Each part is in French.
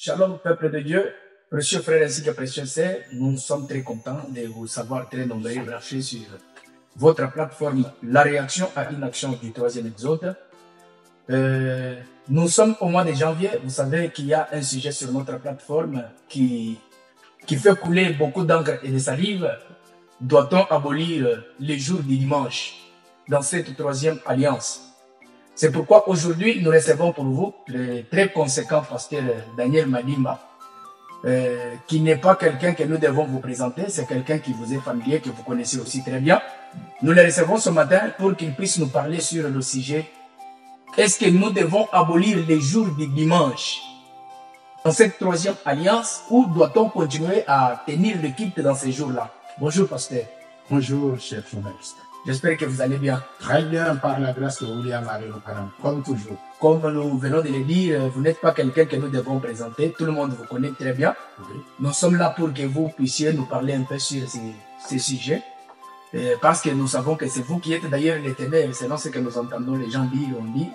Shalom, peuple de Dieu, précieux frères ainsi que précieux sœurs, nous sommes très contents de vous savoir très nombreux branchés sur votre plateforme La Réaction à une action du troisième exode. Nous sommes au mois de janvier, vous savez qu'il y a un sujet sur notre plateforme qui fait couler beaucoup d'encre et de salive. Doit-on abolir les jours du dimanche dans cette troisième alliance? C'est pourquoi aujourd'hui, nous recevons pour vous le très conséquent pasteur Daniel Madimba, qui n'est pas quelqu'un que nous devons vous présenter, c'est quelqu'un qui vous est familier, que vous connaissez aussi très bien. Nous le recevons ce matin pour qu'il puisse nous parler sur le sujet. Est-ce que nous devons abolir les jours du dimanche dans cette troisième alliance ou doit-on continuer à tenir le culte dans ces jours-là? Bonjour pasteur. Bonjour cher journaliste. J'espère que vous allez bien. Très bien, par la grâce de William Mario Param, comme toujours. Comme nous venons de le dire, vous n'êtes pas quelqu'un que nous devons présenter. Tout le monde vous connaît très bien. Oui. Nous sommes là pour que vous puissiez nous parler un peu sur ces sujets. Parce que nous savons que c'est vous qui êtes d'ailleurs les ténèbres, selon ce que nous entendons les gens dire, on dit.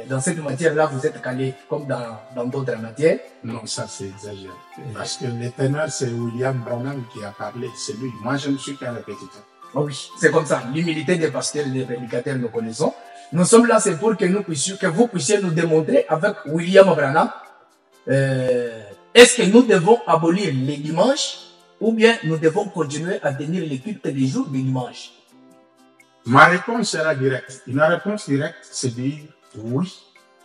Dans cette matière-là, vous êtes calé comme dans d'autres matières. Non, ça c'est exagéré. Parce que le ténor, c'est William Branham qui a parlé, c'est lui. Moi, je ne suis qu'un répétiteur. Oh oui, c'est comme ça. L'humilité des pasteurs et des prédicateurs, nous connaissons. Nous sommes là, c'est pour que vous puissiez nous démontrer avec William Branham, est-ce que nous devons abolir les dimanches ou bien nous devons continuer à tenir les cultes des jours du dimanche? Ma réponse sera directe. Une réponse directe, c'est dire oui,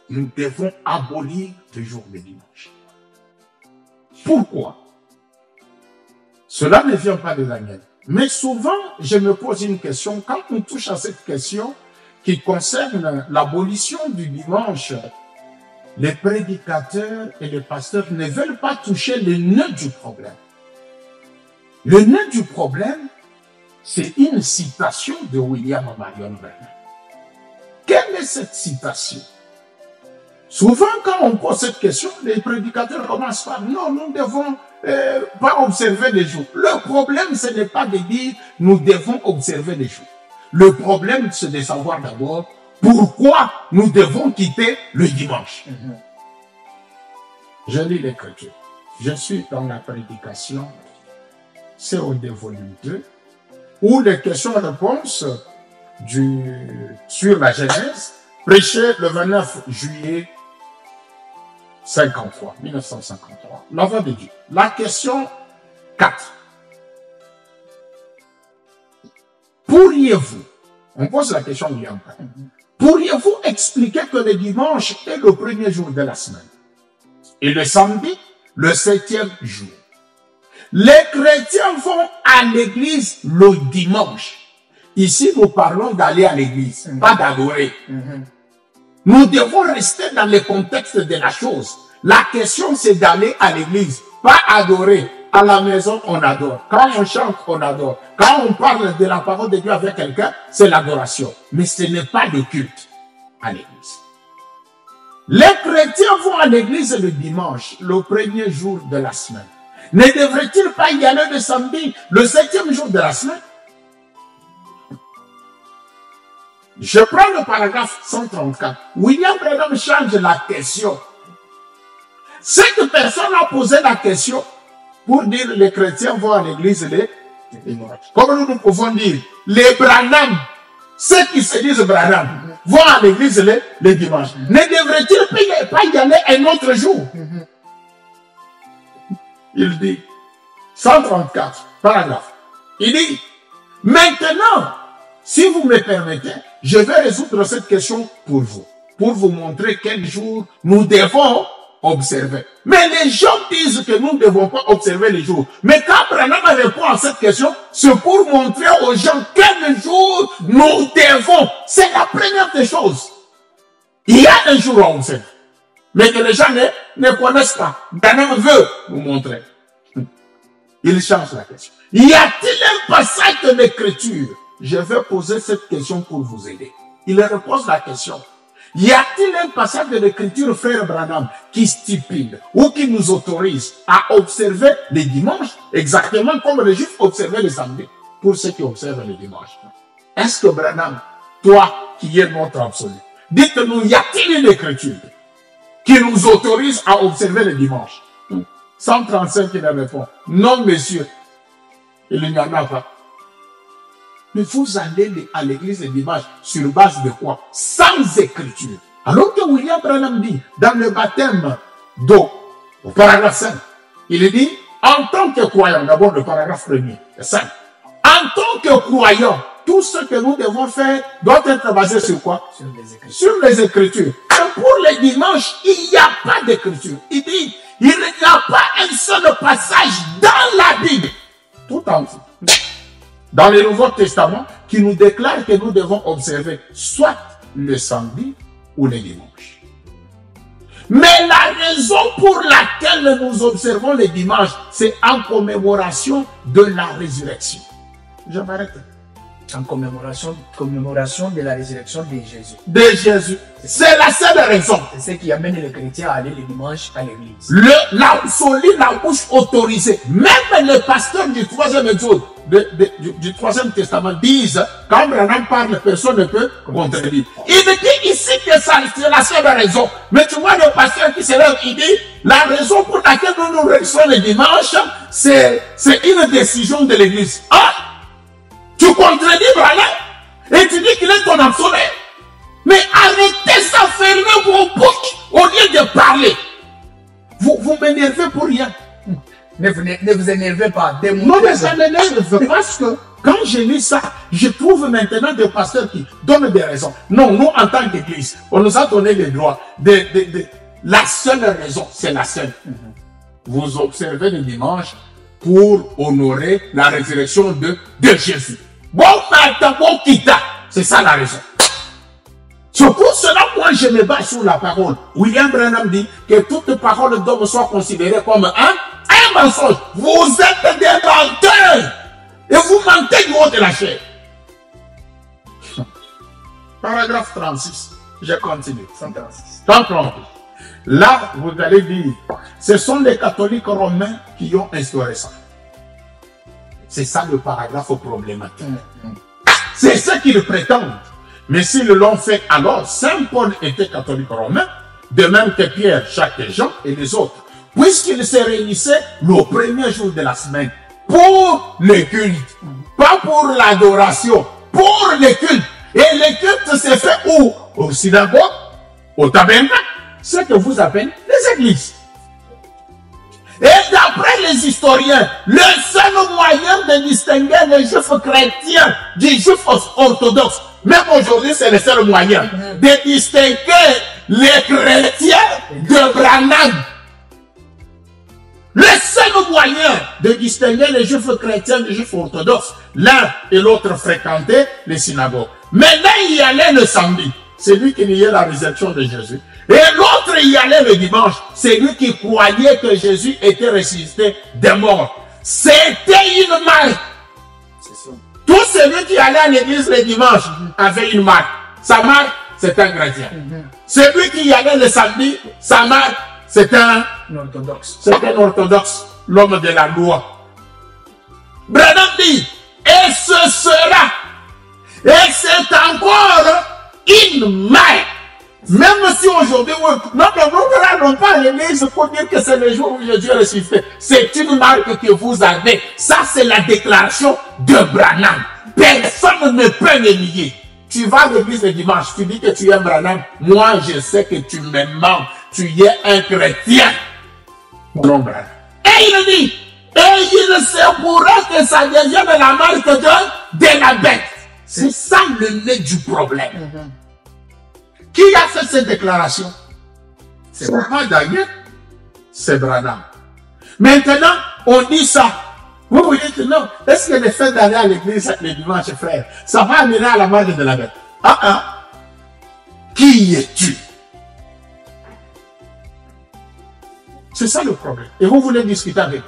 nous devons abolir le jour de dimanche. Pourquoi? Cela ne vient pas de la mienne. Mais souvent, je me pose une question. Quand on touche à cette question qui concerne l'abolition du dimanche, les prédicateurs et les pasteurs ne veulent pas toucher le nœud du problème. Le nœud du problème, c'est une citation de William Marion Branham. Quelle est cette citation? Souvent, quand on pose cette question, les prédicateurs commencent par « Non, nous ne devons pas observer les jours ». Le problème, ce n'est pas de dire « Nous devons observer les jours ». Le problème, c'est de savoir d'abord pourquoi nous devons quitter le dimanche. Je lis l'Écriture. Je suis dans la prédication CO2 volume 2, où les questions-réponses sur la Genèse, prêchées le 29 juillet 1953. La voix de Dieu. La question 4. Pourriez-vous, on pose la question William, pourriez-vous expliquer que le dimanche est le premier jour de la semaine et le samedi, le 7e jour? Les chrétiens vont à l'église le dimanche. Ici, nous parlons d'aller à l'église, pas d'adorer. Nous devons rester dans le contexte de la chose. La question, c'est d'aller à l'église, pas adorer. À la maison, on adore. Quand on chante, on adore. Quand on parle de la parole de Dieu avec quelqu'un, c'est l'adoration. Mais ce n'est pas le culte à l'église. Les chrétiens vont à l'église le dimanche, le premier jour de la semaine. Ne devraient-ils pas y aller le samedi, le 7e jour de la semaine? Je prends le paragraphe 134. William Branham change la question. Cette personne a posé la question pour dire les chrétiens vont à l'église les dimanches. Comme nous pouvons dire, les Branham, ceux qui se disent Branham, vont à l'église les dimanches. Ne devraient-ils pas y aller un autre jour? Il dit, 134, paragraphe. Il dit, maintenant, si vous me permettez, je vais résoudre cette question pour vous montrer quel jour nous devons observer. Mais les gens disent que nous ne devons pas observer les jours. Mais quand Branham répond à cette question, c'est pour montrer aux gens quel jour nous devons. C'est la première des choses. Il y a un jour à observer, mais que les gens ne connaissent pas. Branham veut nous montrer. Il change la question. Y a-t-il un passage de l'écriture? Je vais poser cette question pour vous aider. Il repose la question. Y a-t-il un passage de l'écriture, frère Branham, qui stipule ou qui nous autorise à observer les dimanches exactement comme les Juifs observaient les samedis pour ceux qui observent les dimanches? Est-ce que Branham, toi qui es notre absolu, dites-nous, y a-t-il une écriture qui nous autorise à observer les dimanches 135 qui me répond. Non, monsieur. Il n'y en a pas. Mais vous allez à l'église le dimanche sur base de quoi? Sans écriture. Alors que William Branham dit, dans le baptême d'eau, au paragraphe 5, il dit, en tant que croyant, d'abord le paragraphe premier, le 5, en tant que croyant, tout ce que nous devons faire doit être basé sur quoi? Sur les Écritures. Et pour les dimanches, il n'y a pas d'écriture. Il dit, il n'y a pas un seul passage dans la Bible, tout entier, dans le Nouveau Testament, qui nous déclare que nous devons observer soit le samedi ou le dimanche. Mais la raison pour laquelle nous observons le dimanche, c'est en commémoration de la résurrection. Je m'arrête. En commémoration de la résurrection de Jésus. De Jésus. C'est la seule raison. C'est ce qui amène les chrétiens à aller le dimanche à l'église. La bouche autorisée. Même les pasteurs du troisième jour, du troisième testament disent, quand Branham parle, personne ne peut contredire. Il dit ici que c'est la seule raison. Mais tu vois le pasteur qui se lève, il dit, la raison pour laquelle nous nous réunissons le dimanche, c'est une décision de l'église. Ah! Tu contredis Branham et tu dis qu'il est ton absolu. Mais arrêtez ça, fermez vos bouches au lieu de parler. Vous m'énervez pour rien. Ne vous énervez pas. Non, mais ça m'énerve parce que quand je lis ça, je trouve maintenant des pasteurs qui donnent des raisons. Non, nous, en tant qu'église, on nous a donné les droits. La seule raison, c'est la seule. Vous observez le dimanche pour honorer la résurrection de Jésus. Bon matin, bon kita. C'est ça la raison. C'est pour cela, moi, je me bats sur la parole. William Branham dit que toute parole d'homme soit considérée comme un mensonge. Vous êtes des menteurs. Et vous mentez du haut de la chair. Paragraphe 36. Je continue. 136. 138. Là, vous allez dire, ce sont les catholiques romains qui ont instauré ça. C'est ça le paragraphe problématique. C'est ce qu'ils prétendent. Mais s'ils l'ont fait alors, Saint Paul était catholique romain, de même que Pierre, Jacques et Jean et les autres, puisqu'ils se réunissaient le premier jour de la semaine pour le culte, pas pour l'adoration, pour le culte. Et le culte se fait où? Au synagogue, au tabernacle, ce que vous appelez les églises. Et d'après les historiens, le seul moyen de distinguer les juifs chrétiens des juifs orthodoxes, même aujourd'hui c'est le seul moyen, de distinguer les chrétiens de Branham. Le seul moyen de distinguer les juifs chrétiens des juifs orthodoxes, l'un et l'autre fréquentaient les synagogues. Mais l'un y allait le samedi, c'est lui qui niait la résurrection de Jésus. Et l'autre y allait le dimanche, c'est lui qui croyait que Jésus était ressuscité des morts. C'était une marque. Tout celui qui allait à l'église le dimanche avait une marque. Sa marque, c'est un chrétien. Celui qui y allait le samedi, sa marque, c'est un orthodoxe. C'est un orthodoxe, l'homme de la loi. Branham dit, et ce sera, et c'est encore une marque. Même si aujourd'hui, nous n'allons pas à l'église pour dire que c'est le jour où Jésus est ressuscité. C'est une marque que vous avez. Ça, c'est la déclaration de Branham. Personne ne peut le nier. Tu vas à l'église le dimanche, tu dis que tu es Branham. Moi, je sais que tu me mens. Tu es un chrétien. Non, Branham. Et il dit, et il se pourra que ça devienne la marque de la bête. C'est ça le nez du problème. Qui a fait cette déclaration? C'est pas Daniel, c'est Branham. Maintenant, on dit ça. Vous vous dites non, est-ce que le fait d'aller à l'église le dimanche, frère, ça va amener à la marque de la bête? Qui es-tu? C'est ça le problème. Et vous voulez discuter avec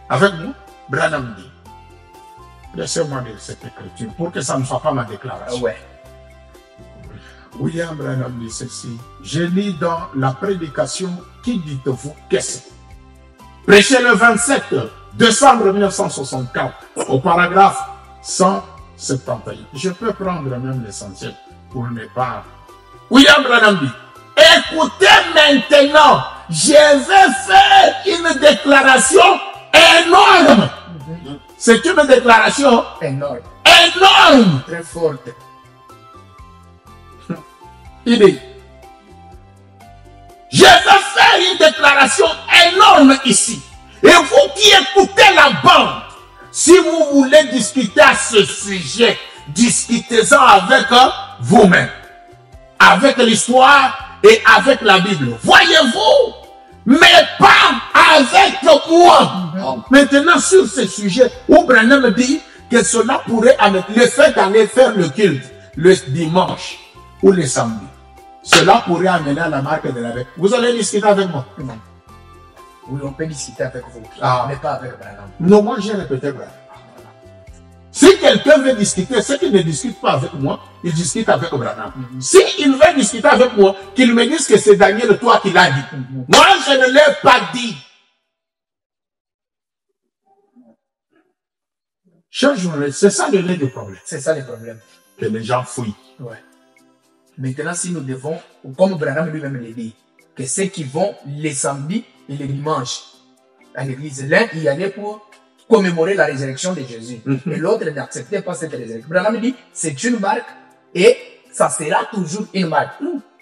nous? Branham dit, laissez-moi lire cette écriture pour que ça ne soit pas ma déclaration. Ouais. William Branham dit ceci. Je lis dans la prédication, qui dites-vous que c'est? Prêché le 27 décembre 1964, au paragraphe 171. Je peux prendre même l'essentiel pour ne pas. William Branham dit, écoutez maintenant je vais faire une déclaration énorme. C'est une déclaration Énorme. énorme. Très forte. Il dit, je vais faire une déclaration énorme ici. Et vous qui écoutez la bande, si vous voulez discuter à ce sujet, discutez-en avec vous-même, avec l'histoire et avec la Bible. Voyez-vous, mais pas avec moi. Maintenant, sur ce sujet, où Branham dit que cela pourrait amener le fait d'aller faire le culte le dimanche ou le samedi. Cela pourrait amener à la marque de la bête. Vous allez discuter avec moi? Non. Oui, on peut discuter avec vous, mais pas avec Branham. Non, moi j'ai répété Branham. Si quelqu'un veut discuter, ceux qui ne discutent pas avec moi, ils discutent avec Branham. S'il veut discuter avec moi, qu'il me dise que c'est Daniel, toi, qui l'a dit. Moi, je ne l'ai pas dit. Chaque journée, c'est ça le nez du problème. C'est ça le problème. Que les gens fouillent. Ouais. Maintenant, si nous devons, comme Branham lui-même le dit, que ceux qui vont les samedis et les dimanches à l'église, l'un y allait pour commémorer la résurrection de Jésus. Et l'autre n'acceptait pas cette résurrection. Branham dit, c'est une marque et ça sera toujours une marque.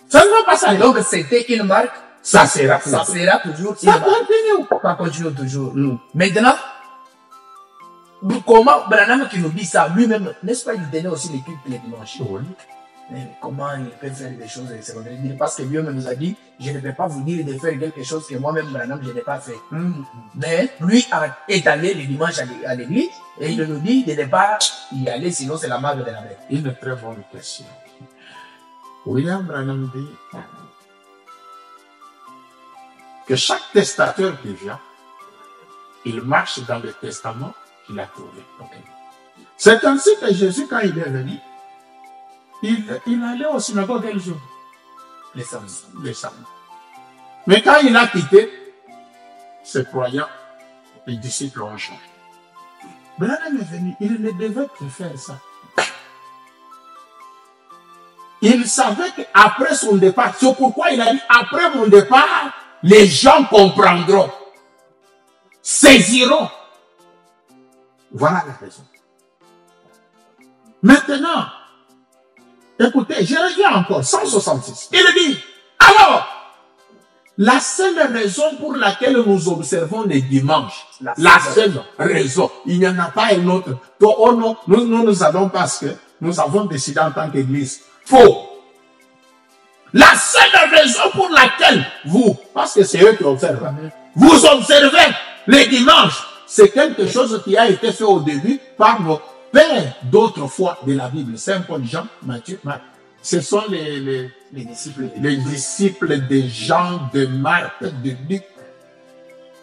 Ça ne va pas s'arrêter. Donc, c'était une marque, Ça sera toujours une Ça marque. continue. Ça continue toujours. Maintenant, comment Branham qui nous dit ça, lui-même, n'est-ce pas, il donnait aussi les cultes les dimanches. Oui. Mais comment il peut faire des choses secondaires? Parce que Dieu nous a dit, je ne vais pas vous dire de faire quelque chose que moi-même, Branham, je n'ai pas fait. Mais lui est allé le dimanche à l'église et il nous dit de ne pas y aller, sinon c'est la marque de la bête. Une très bonne question. William Branham dit que chaque testateur qui vient, il marche dans le testament qu'il a trouvé. C'est ainsi que Jésus, quand il est venu, il allait au synagogue quel jour? Les samedis. Le samedi. Mais quand il a quitté, ses croyants, les disciples ont changé. Branham est venu, il ne devait plus faire ça. Il savait qu'après son départ, c'est pourquoi il a dit, après mon départ, les gens comprendront, saisiront. Voilà la raison. Maintenant, écoutez, je reviens encore, 166. Il dit, alors, la seule raison pour laquelle nous observons les dimanches, la seule raison, il n'y en a pas une autre. Oh non, nous allons parce que nous avons décidé en tant qu'Église. Faux. La seule raison pour laquelle vous, parce que c'est eux qui observent, vous observez les dimanches, c'est quelque chose qui a été fait au début par nos pères d'autrefois de la Bible. Saint Paul, Jean, Matthieu, Marc. Ce sont les disciples de Jean, de Marc, de Luc.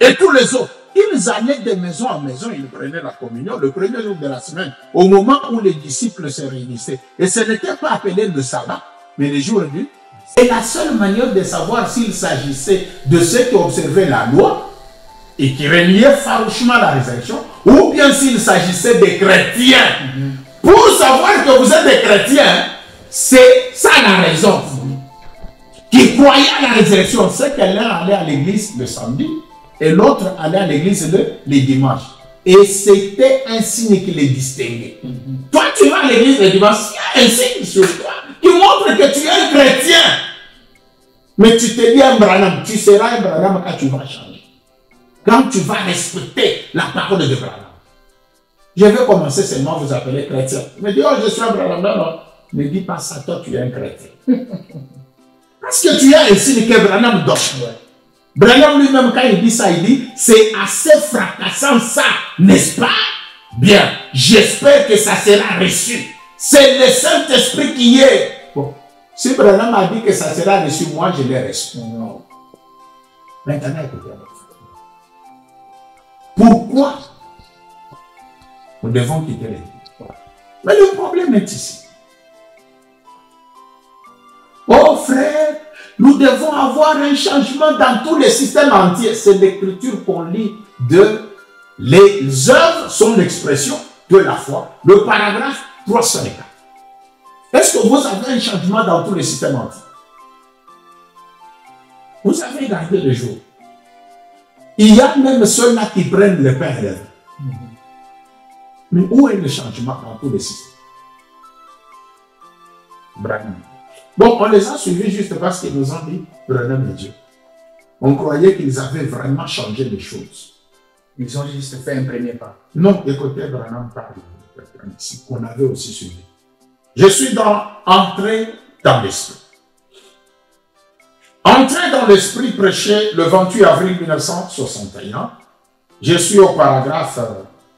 Et tous les autres. Ils allaient de maison en maison, ils prenaient la communion le premier jour de la semaine, au moment où les disciples se réunissaient. Et ce n'était pas appelé le sabbat, mais le jour du. Et la seule manière de savoir s'il s'agissait de ceux qui observaient la loi et qui reniaient farouchement la résurrection, ou bien s'il s'agissait des chrétiens. Pour savoir que vous êtes des chrétiens, c'est ça la raison. Qui croyaient à la résurrection, c'est que l'un allait à l'église le samedi et l'autre allait à l'église le dimanche. Et c'était un signe qui les distinguait. Toi, tu vas à l'église le dimanche, il y a un signe sur toi qui montre que tu es un chrétien. Mais tu te dis un Branham, tu seras un Branham quand tu vas changer. Quand tu vas respecter la parole de Branham. Je vais commencer seulement à vous appeler chrétien. Mais dis, oh, je suis un Branham. Non, non. Ne dis pas ça, toi, tu es un chrétien. Parce que tu as un signe que Branham donne. Branham lui-même, quand il dit ça, il dit, c'est assez fracassant ça, n'est-ce pas? Bien, j'espère que ça sera reçu. C'est le Saint-Esprit qui est. Bon. Si Branham a dit que ça sera reçu, moi je l'ai reçu. Non. Maintenant, écoutez. Pourquoi nous devons quitter l'église? Mais le problème est ici. Oh frère, nous devons avoir un changement dans tous les systèmes entiers. C'est l'écriture qu'on lit de les œuvres sont l'expression de la foi. Le paragraphe 304. Est-ce que vous avez un changement dans tous les systèmes entiers? Vous avez gardé le jour. Il y a même ceux-là qui prennent le père. Mais où est le changement dans tous les systèmes? Branham. Bon, on les a suivis juste parce qu'ils nous ont dit Branham et Dieu. On croyait qu'ils avaient vraiment changé les choses. Ils ont juste fait un premier pas. Non, écoutez, Branham parle qu'on avait aussi suivi. Je suis entré dans l'esprit. Entré dans l'esprit prêché le 28 avril 1961. Je suis au paragraphe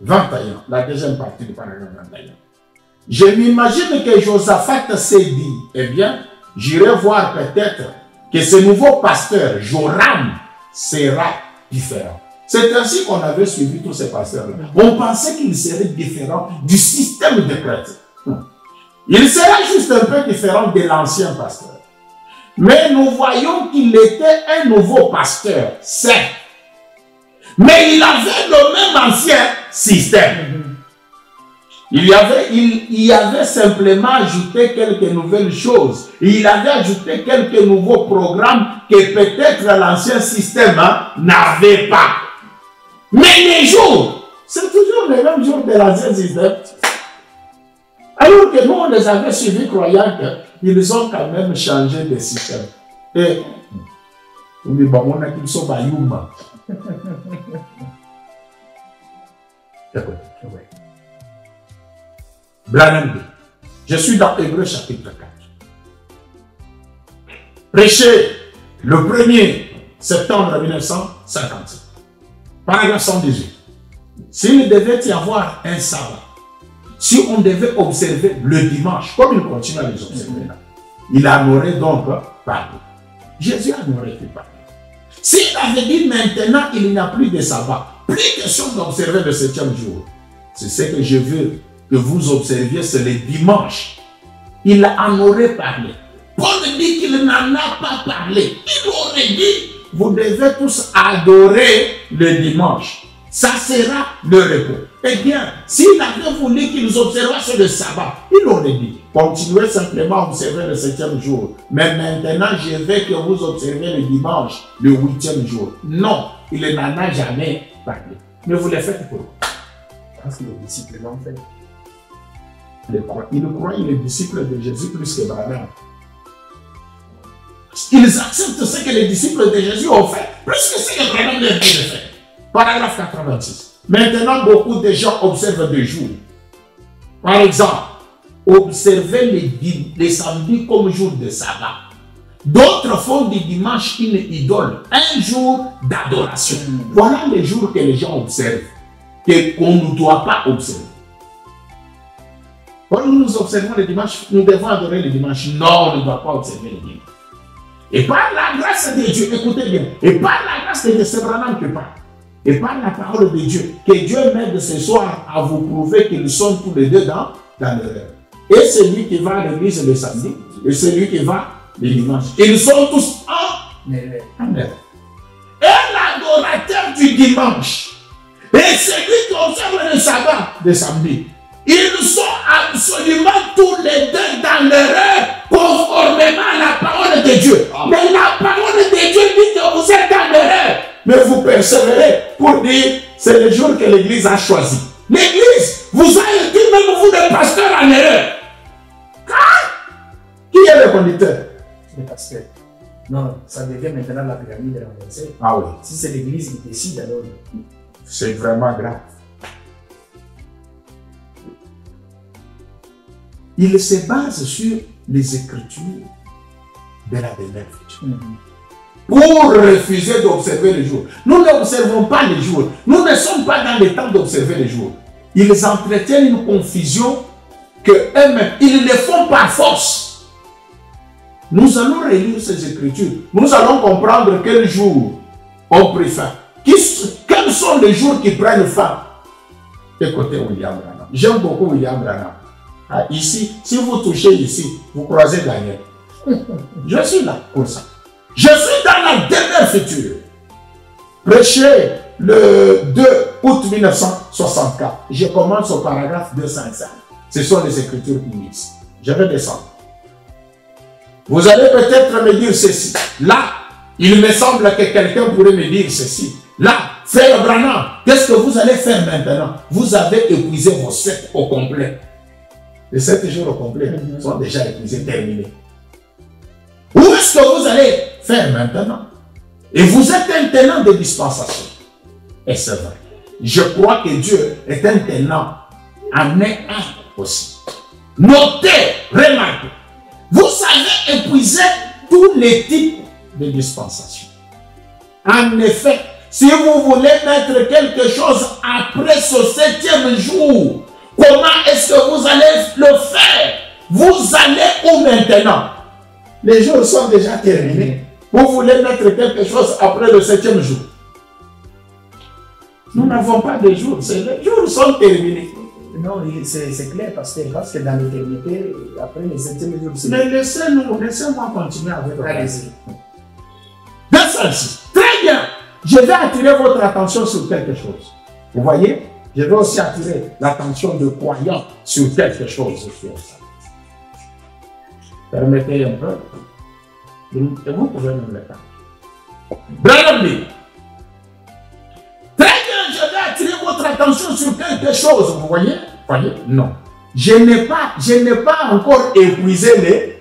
21, la deuxième partie du paragraphe 21. Je m'imagine que Josaphat s'est dit, eh bien, j'irai voir peut-être que ce nouveau pasteur, Joram, sera différent. C'est ainsi qu'on avait suivi tous ces pasteurs-là. On pensait qu'il serait différent du système de prêtres. Il sera juste un peu différent de l'ancien pasteur. Mais nous voyons qu'il était un nouveau pasteur, certes. Mais il avait le même ancien système. Il y avait simplement ajouté quelques nouvelles choses. Il avait ajouté quelques nouveaux programmes que peut-être l'ancien système n'avait pas. Mais les jours, c'est toujours les mêmes jours de l'ancien système. Alors que nous, on les avait suivis croyant qu'ils ont quand même changé de système. Et on a qu'ils sont bayouma. D'accord. Branham dit, je suis dans Hébreux chapitre 4. Prêché le 1er septembre 1957. Paragraphe 118. S'il devait y avoir un sabbat, si on devait observer le dimanche, comme il continue à les observer là, il en aurait donc parlé. Jésus en aurait pu parler. S'il avait dit maintenant il n'y a plus de sabbat, plus question d'observer le 7e jour. C'est ce que je veux que vous observiez, c'est le dimanche. Il en aurait parlé. Paul dit qu'il n'en a pas parlé. Il aurait dit, vous devez tous adorer le dimanche. Ça sera le repos. Eh bien, s'il avait voulu qu'ils observassent le sabbat, il aurait dit, continuez simplement à observer le 7e jour. Mais maintenant, je veux que vous observez le dimanche, le 8e jour. Non, il n'en a jamais parlé. Mais vous le faites pourquoi? Parce que les disciples l'ont fait. Il croit, il est disciple de Jésus plus que Branham. Ils acceptent ce que les disciples de Jésus ont fait, plus que ce que Branham leur dit de faire. Paragraphe 86. Maintenant, beaucoup de gens observent des jours. Par exemple, observer les samedis comme jour de sabbat. D'autres font du dimanche une idole, un jour d'adoration. Voilà les jours que les gens observent, qu'on ne doit pas observer. Quand nous observons le dimanche, nous devons adorer le dimanche. Non, on ne doit pas observer le dimanche. Et par la grâce de Dieu, écoutez bien, et par la grâce de Dieu, c'est vraiment que pas. Et par la parole de Dieu, que Dieu m'aide ce soir à vous prouver qu'ils sont tous les deux dans l'erreur. Et celui qui va à l'église le samedi, et celui qui va le dimanche. Ils sont tous en erreur. Et l'adorateur du dimanche, et celui qui observe le sabbat de samedi, ils sont absolument tous les deux dans l'erreur, conformément à la parole de Dieu. Mais la parole de Dieu dit que vous êtes dans l'erreur. Mais vous persévérez pour dire, c'est le jour que l'Église a choisi. L'Église vous a dit, même vous, des pasteurs en erreur. Qui est le conducteur? Les pasteurs. Non, ça devient maintenant la pyramide renversée. Ah oui. Si c'est l'Église qui décide, alors... C'est vraiment grave. Il se base sur les Écritures de la dernière future. Pour refuser d'observer les jours. Nous n'observons pas les jours. Nous ne sommes pas dans le temps d'observer les jours. Ils entretiennent une confusion qu'eux-mêmes, ils le font par force. Nous allons relire ces Écritures. Nous allons comprendre quel jour on préfère. Quels sont les jours qui prennent fin? Écoutez William Branham. J'aime beaucoup William Branham. Ah, ici, si vous touchez ici, vous croisez Daniel. Je suis là pour ça. Je suis dans la dernière future. Prêché le 2 août 1964. Je commence au paragraphe 205. Ce sont les Écritures qui disent. Je vais descendre. Vous allez peut-être me dire ceci. Là, il me semble que quelqu'un pourrait me dire ceci. Là, frère Branham, qu'est-ce que vous allez faire maintenant? Vous avez épuisé vos 7 au complet. Les 7 jours au complet sont déjà épuisés, terminés. Où est-ce que vous allez faire maintenant? Et vous êtes un tenant de dispensation. Et c'est vrai. Je crois que Dieu est un tenant en est un aussi. Notez, remarquez. Vous savez épuiser tous les types de dispensation. En effet, si vous voulez mettre quelque chose après ce 7e jour, comment est-ce que vous allez le faire? Vous allez où maintenant? Les jours sont déjà terminés. Vous voulez mettre quelque chose après le 7e jour. Nous n'avons pas de jours. Les jours sont terminés. Non, c'est clair, parce que dans l'éternité, après le 7e jour, c'est... Mais laissez-moi continuer avec vous. Allez-y. Verset 6. Très bien. Je vais attirer votre attention sur quelque chose. Vous voyez? Je vais aussi attirer l'attention de croyants sur quelque chose. Permettez un peu. Et vous pouvez me le faire. Branham dit. Très bien, je vais attirer votre attention sur quelque chose. Vous voyez? Voyez? Non. Je n'ai pas encore épuisé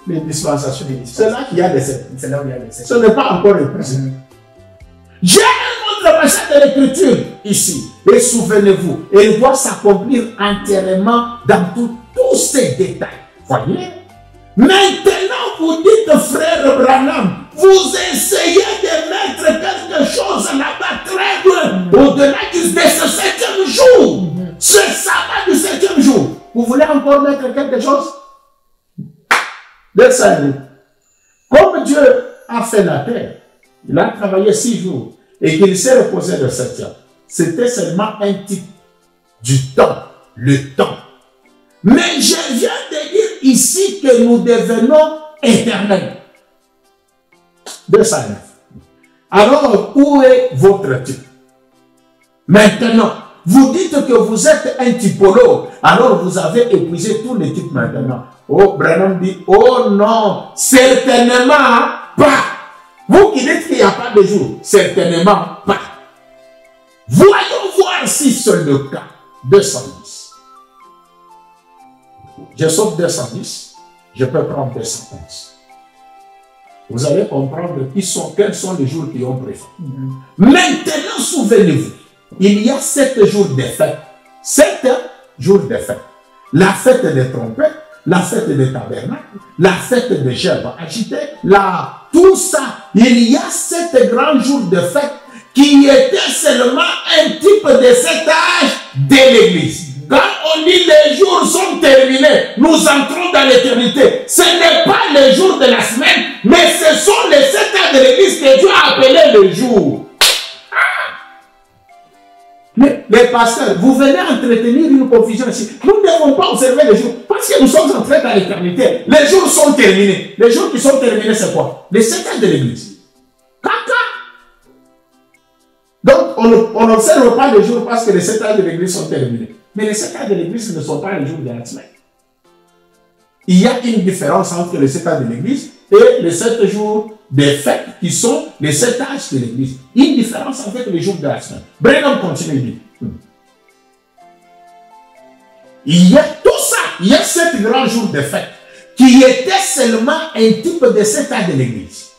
les dispensations. C'est là qu'il y a des 7. C'est là où il y a les 7. Ce n'est pas encore épuisé. J'ai un autre passage de l'écriture ici. Et souvenez-vous, il doit s'accomplir entièrement dans tous ces détails. Voyez? Maintenant, vous dites, frère Branham, vous essayez de mettre quelque chose là-bas très loin, au-delà de ce 7e jour. Ce sabbat du 7e jour. Vous voulez encore mettre quelque chose? Comme Dieu a fait la terre, il a travaillé 6 jours et qu'il s'est reposé le 7e. C'était seulement un type du temps, le temps. Mais je viens de dire ici que nous devenons éternels. 209. Alors, où est votre type? Maintenant, vous dites que vous êtes un typologue, alors vous avez épuisé tous les types maintenant. Oh, Branham dit, oh non, certainement pas. Vous qui dites qu'il n'y a pas de jour, certainement pas. Voyons voir si c'est le cas. 210. Je saute 210, je peux prendre 211. Vous allez comprendre quels sont les jours qui ont préféré. Maintenant, souvenez-vous, il y a 7 jours de fête. 7 jours de fête. La fête des trompettes, la fête des tabernacles, la fête des gerbes agitées, tout ça. Il y a 7 grands jours de fête qui étaient seulement un type de cet âge de l'Église. Quand on dit les jours sont terminés, nous entrons dans l'éternité. Ce n'est pas les jours de la semaine, mais ce sont les 7 âges de l'Église que Dieu a appelés les jours. Mais les pasteurs, vous venez entretenir une confusion ici. Nous ne devons pas observer les jours parce que nous sommes entrés dans l'éternité. Les jours sont terminés. Les jours qui sont terminés, c'est quoi? Les 7 âges de l'Église. Caca. Donc, on n'observe pas les jours parce que les 7 âges de l'Église sont terminés. Mais les 7 âges de l'Église ne sont pas les jours de la semaine. Il y a une différence entre les 7 âges de l'Église et les 7 jours des fêtes qui sont les 7 âges de l'Église. Une différence avec les jours de la semaine. Branham continue. Il y a tout ça. Il y a 7 grands jours de fête qui étaient seulement un type de 7 âges de l'Église.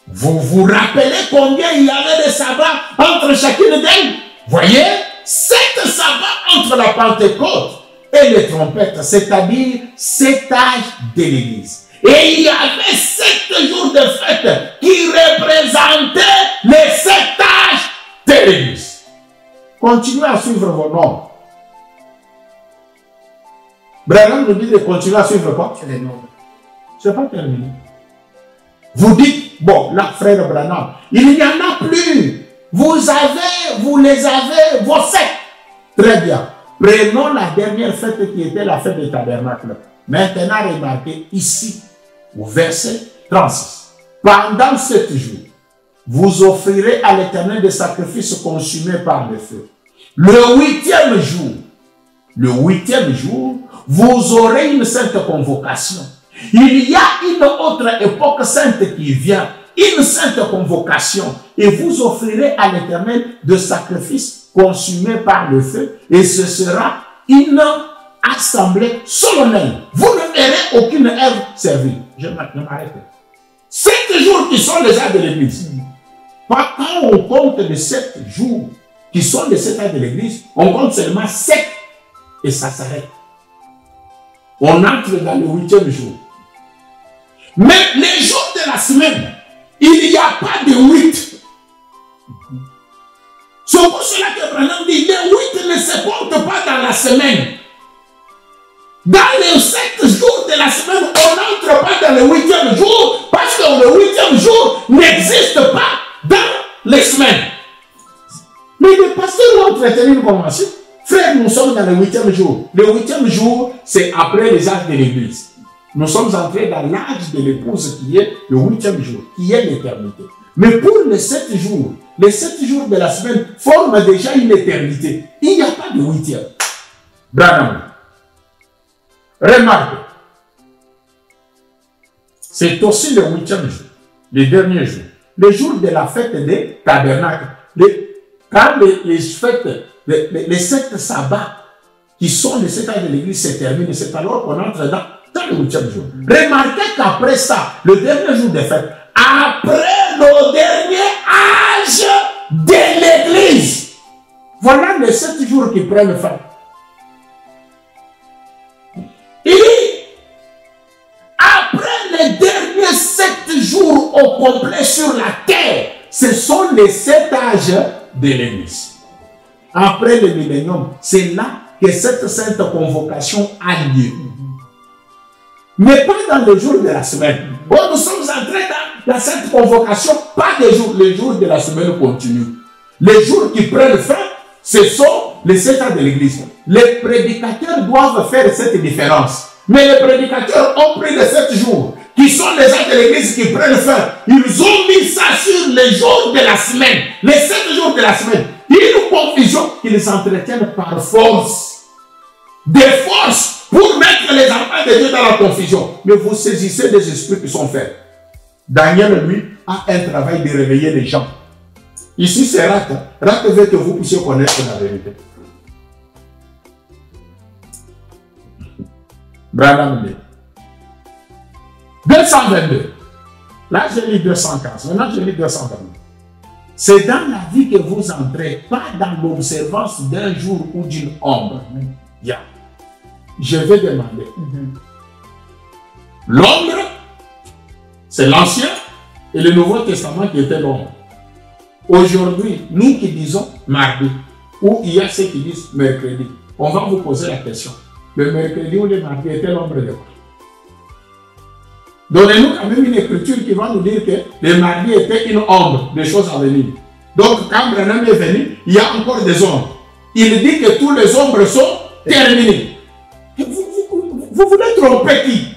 Vous vous rappelez combien il y avait de sabbats entre chacune d'elles? Voyez, 7 sabbats entre la Pentecôte et les trompettes, c'est-à-dire 7 âges de l'Église. Et il y avait 7 jours de fête qui représentaient les 7 âges de l'Église. Continuez à suivre vos noms. Branham nous dit de continuer à suivre quoi? Les noms. Ce n'est pas terminé. Vous dites, bon, là, frère Branham, il n'y en a plus. Vous les avez, vos fêtes. Très bien. Prenons la dernière fête qui était la fête des tabernacles. Maintenant, remarquez ici, au verset 36. Pendant 7 jours, vous offrirez à l'Éternel des sacrifices consumés par le feu. Le 8e jour, vous aurez une sainte convocation. Il y a une autre époque sainte qui vient. une sainte convocation et vous offrirez à l'Éternel de sacrifices consumés par le feu et ce sera une assemblée solennelle. Vous ne verrez aucune œuvre servile. Je m'arrête. 7 jours qui sont les âges de l'Église. Quand on compte les 7 jours qui sont les 7 âges de l'Église, on compte seulement 7 et ça s'arrête. On entre dans le 8e jour. Mais les jours de la semaine, il n'y a pas de 8. C'est pour cela que Branham dit, les 8 ne se comptent pas dans la semaine. Dans les 7 jours de la semaine, on n'entre pas dans le 8e jour parce que le 8e jour n'existe pas dans les semaines. Mais les pasteurs ont traité une convention. Frère, nous sommes dans le 8e jour. Le 8e jour, c'est après les âges de l'Église. Nous sommes entrés dans l'âge de l'épouse qui est le 8e jour, qui est l'éternité. Mais pour les 7 jours de la semaine forment déjà une éternité. Il n'y a pas de 8e. Branham. Remarquez. C'est aussi le 8e jour, le dernier jour. Le jour de la fête des tabernacles. Quand les fêtes, les 7 sabbats, qui sont les 7 âges de l'Église, se terminent, c'est alors qu'on entre dans le 8e jour. Remarquez qu'après ça, le dernier jour des fêtes, après le dernier âge de l'Église, voilà les 7 jours qui prennent fin. Il dit, après les derniers 7 jours au complet sur la terre, ce sont les 7 âges de l'Église. Après le millénium, c'est là que cette sainte convocation a lieu. Mais pas dans les jours de la semaine. Bon, nous sommes entrés dans la sainte convocation, pas des jours, les jours de la semaine continuent. Les jours qui prennent fin, ce sont les 7 ans de l'Église. Les prédicateurs doivent faire cette différence. Mais les prédicateurs ont pris les 7 jours, qui sont les ans de l'Église qui prennent fin. Ils ont mis ça sur les jours de la semaine, les 7 jours de la semaine. Une confusion qu'ils entretiennent par force. Des forces pour mettre les enfants de Dieu dans la confusion. Mais vous saisissez des esprits qui sont faits. Daniel, lui, a un travail de réveiller les gens. Ici, c'est Rat. Rat veut que vous puissiez connaître la vérité. Branham 222. Là, j'ai lu 215. Maintenant, je lis 222. C'est dans la vie que vous entrez, pas dans l'observance d'un jour ou d'une ombre. Yeah. Je vais demander. L'ombre, c'est l'Ancien et le Nouveau Testament qui était l'ombre. Aujourd'hui, nous qui disons mardi, ou il y a ceux qui disent mercredi, on va vous poser la question. Le mercredi ou le mardi était l'ombre de quoi? Donnez-nous quand même une écriture qui va nous dire que le mardi était une ombre des choses à venir. Donc, quand Branham est venu, il y a encore des ombres. Il dit que tous les ombres sont terminées. Vous voulez tromper qui?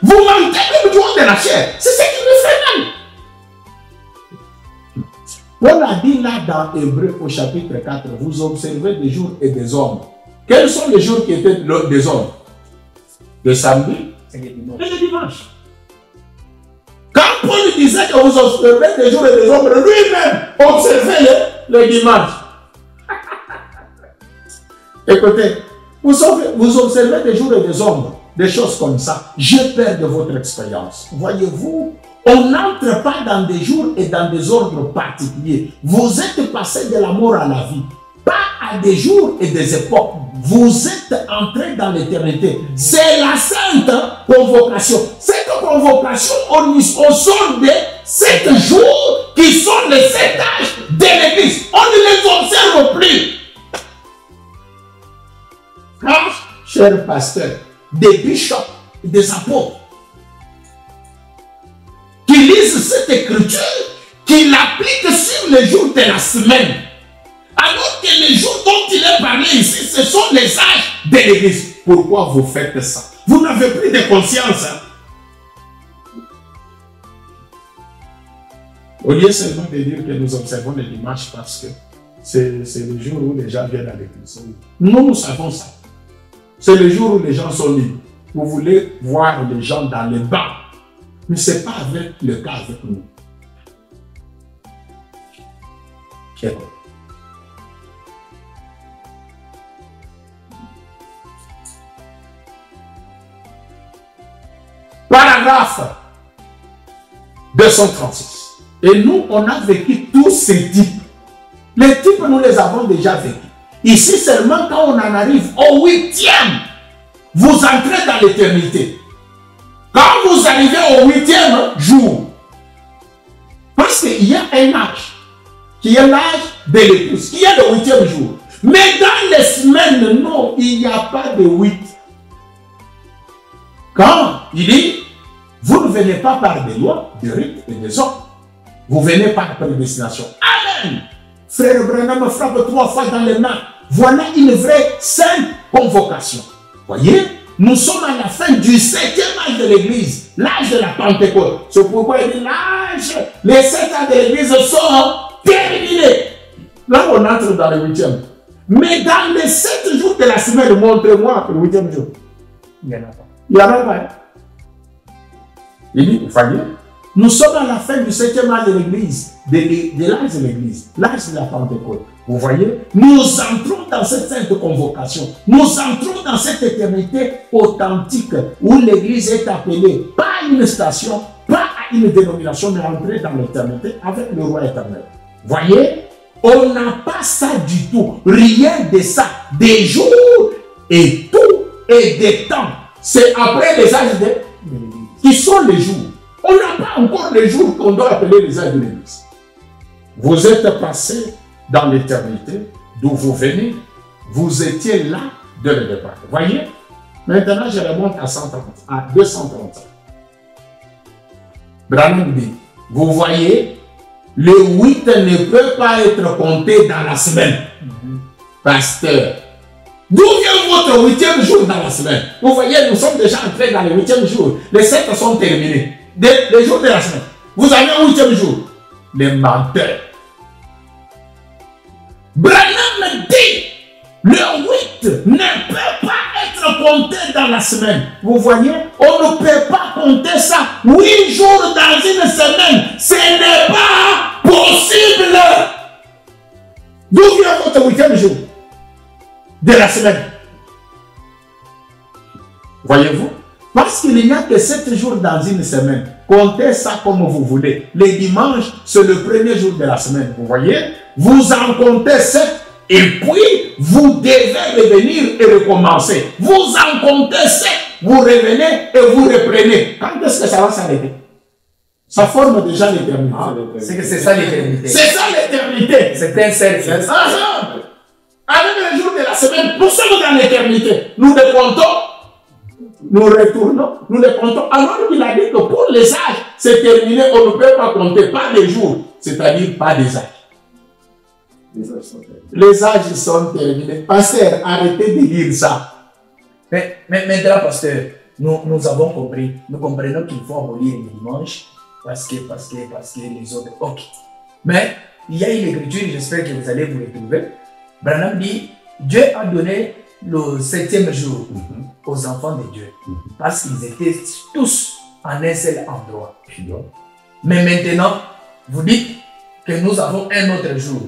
Vous mentez le droit de la chair. C'est ce qui me fait mal. On a dit là dans Hébreux au chapitre 4, vous observez des jours et des ombres. Quels sont les jours qui étaient des ombres? Le samedi et le dimanche. Quand Paul disait que vous observez des jours et des ombres, lui-même observait le dimanche. Écoutez, vous observez des jours et des ombres, des choses comme ça. J'ai peur de votre expérience. Voyez-vous, on n'entre pas dans des jours et dans des ordres particuliers. Vous êtes passé de la mort à la vie. Pas à des jours et des époques. Vous êtes entré dans l'éternité. C'est la sainte convocation. Cette convocation, on sort de 7 jours qui sont les 7 âges de l'Église. On ne les observe plus. Car, chers pasteurs, des bishops, des apôtres, qui lisent cette écriture, qui l'appliquent sur les jours de la semaine, alors que les jours dont il est parlé ici, ce sont les âges de l'Église. Pourquoi vous faites ça? Vous n'avez plus de conscience. Au lieu seulement de dire que nous observons le dimanche parce que c'est le jour où les gens viennent à l'église. Nous savons ça. C'est le jour où les gens sont libres. Vous voulez voir les gens dans les bancs. Mais ce n'est pas avec le cas avec nous. Paragraphe 236. Et nous, on a vécu tous ces types. Les types, nous les avons déjà vécus. Ici, seulement quand on en arrive au 8e, vous entrez dans l'éternité. Quand vous arrivez au 8e jour, parce qu'il y a un âge, qui est l'âge de l'épouse, qui est le 8e jour. Mais dans les semaines, non, il n'y a pas de 8. Quand il dit, vous ne venez pas par des lois, des rites et des ordres. Vous venez par prédestination. Amen. Frère Branham frappe 3 fois dans les mains. Voilà une vraie sainte convocation. Voyez, nous sommes à la fin du 7e âge de l'Église, l'âge de la Pentecôte. C'est pourquoi il dit l'âge, les 7 ans de l'Église sont terminés. Là, on entre dans le 8e. Mais dans les 7 jours de la semaine, montrez-moi le 8e jour. Il n'y en a pas. Il n'y en a pas. Hein? Il dit, vous voyez, nous sommes à la fin du 7e âge de l'Église, de l'âge de l'Église, l'âge de la Pentecôte. Vous voyez, nous entrons dans cette sainte convocation, nous entrons dans cette éternité authentique où l'Église est appelée pas à une station, pas à une dénomination, mais entrer dans l'éternité avec le roi éternel. Voyez, on n'a pas ça du tout, rien de ça, des jours et tout et des temps. C'est après les âges de l'Église. Qui sont les jours. On n'a pas encore les jours qu'on doit appeler les âges de l'Église. Vous êtes passé dans l'éternité, d'où vous venez, vous étiez là de le départ. Voyez, maintenant je remonte à 130, à 230. Branham dit, vous voyez, le 8 ne peut pas être compté dans la semaine. Pasteur, d'où vient votre 8e jour dans la semaine? Vous voyez, nous sommes déjà entrés dans le 8e jour. Les 7 sont terminés. Les jours de la semaine. Vous avez un 8e jour. Les menteurs. Branham dit, le 8 ne peut pas être compté dans la semaine. Vous voyez, on ne peut pas compter ça 8 jours dans une semaine. Ce n'est pas possible. D'où vient votre 8e jour de la semaine? Voyez-vous? Parce qu'il n'y a que 7 jours dans une semaine. Comptez ça comme vous voulez. Les dimanches, c'est le premier jour de la semaine. Vous voyez? Vous en comptez 7 et puis vous devez revenir et recommencer. Vous en comptez 7, vous revenez et vous reprenez. Quand est-ce que ça va s'arrêter? Ça forme déjà l'éternité. C'est ça l'éternité. C'est ça l'éternité. C'est un cercle. Avec les jours de la semaine, nous sommes dans l'éternité. Nous les comptons, nous retournons, nous les comptons. Alors qu'il a dit que pour les âges, c'est terminé, on ne peut pas compter, pas les jours, c'est-à-dire pas des âges. Les âges sont terminés. Pasteur, arrêtez de dire ça. Mais maintenant, pasteur, nous avons compris. Nous comprenons qu'il faut abolir le dimanche parce que les autres. Ok. Mais il y a une écriture, j'espère que vous allez vous retrouver. Branham dit, Dieu a donné le 7e jour aux enfants de Dieu parce qu'ils étaient tous en un seul endroit. Mais maintenant, vous dites que nous avons un autre jour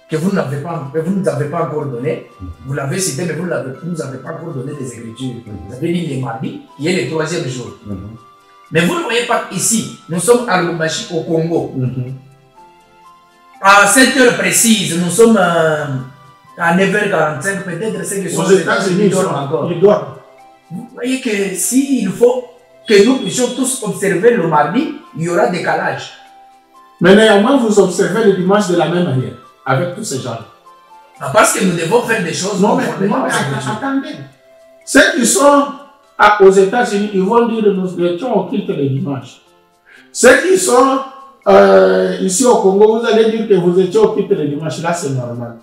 que vous n'avez pas, nous avez pas encore donné. Vous l'avez cité, mais vous ne nous avez pas encore donné des écritures. Vous avez dit les mardis, qui est le 3e jour. Mais vous ne voyez pas ici, nous sommes à Lubumbashi au Congo. À 7 heures précises, nous sommes à 9h45, peut-être ceux qui sont aux États-Unis, ils dorment encore. Vous voyez que s'il faut que nous puissions tous observer le mardi, il y aura décalage. Mais néanmoins, vous observez le dimanche de la même manière, avec tous ces gens. Parce que nous devons faire des choses. Non, mais attendez. Ceux qui sont aux États-Unis, ils vont dire nous étions au culte le dimanche. Ceux qui sont ici au Congo, vous allez dire que vous étiez au culte le dimanche. Là, c'est normal.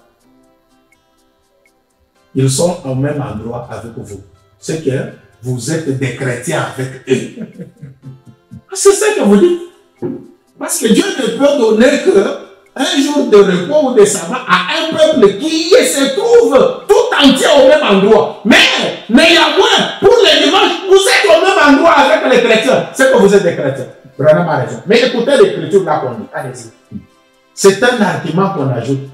Ils sont au même endroit avec vous. C'est que vous êtes des chrétiens avec eux. C'est ça que vous dites. Parce que Dieu ne peut donner qu'un jour de repos ou de sabbat à un peuple qui se trouve tout entier au même endroit. Mais néanmoins, pour les dimanches, vous êtes au même endroit avec les chrétiens. C'est que vous êtes des chrétiens. Branham a raison. Mais écoutez l'écriture là qu'on dit. Allez-y. C'est un argument qu'on ajoute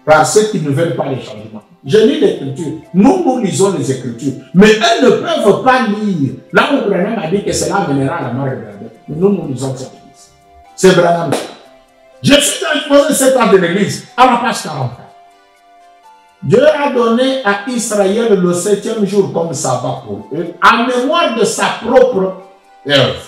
par ceux qui ne veulent pas les changements. Je lis l'écriture. Nous lisons les écritures. Mais elles ne peuvent pas lire. Là où Branham a dit que cela amènera la mort de Branham. Nous lisons cette église. C'est Branham. Je suis exposé 7 ans de l'église à la page 44. Dieu a donné à Israël le 7e jour comme sabbat pour eux, en mémoire de sa propre œuvre,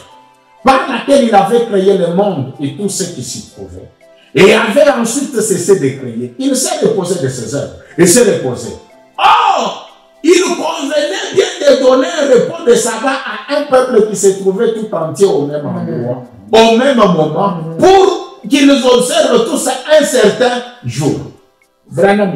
par laquelle il avait créé le monde et tout ce qui s'y trouvait. Et avait ensuite cessé de créer. Il s'est reposé de ses œuvres et s'est reposé. Or, il convenait bien de donner un repos de sabbat à un peuple qui se trouvait tout entier au même endroit, au même moment, pour qu'ils observent tous un certain jour. Vraiment.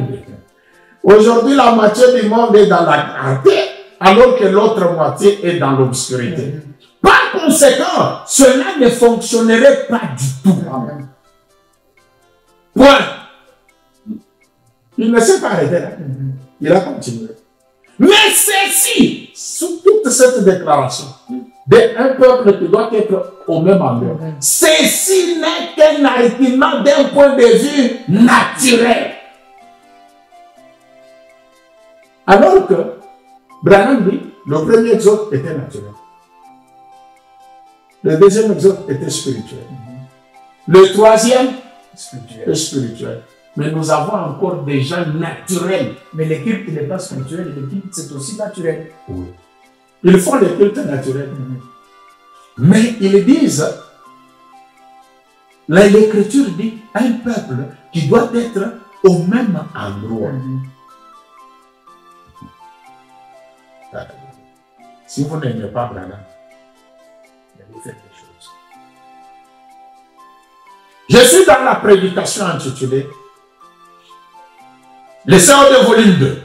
Aujourd'hui, la moitié du monde est dans la clarté, alors que l'autre moitié est dans l'obscurité. Par conséquent, cela ne fonctionnerait pas du tout. Point. Il ne s'est pas arrêté là. Il a continué. Mais ceci, sous toute cette déclaration, d'un peuple qui doit être au même endroit, ceci n'est qu'un argument d'un point de vue naturel. Alors que Branham dit, le premier exode était naturel. Le deuxième exode était spirituel. Le troisième, spirituel. Mais nous avons encore des gens naturels. Mais le culte n'est pas spirituel, le culte c'est aussi naturel. Oui. Ils font des cultes naturels. Mais ils disent, l'Écriture dit, un peuple qui doit être au même endroit. Si vous n'aimez pas Branham, vous faites des choses. Je suis dans la prédication intitulée Les Sœurs de volume 2,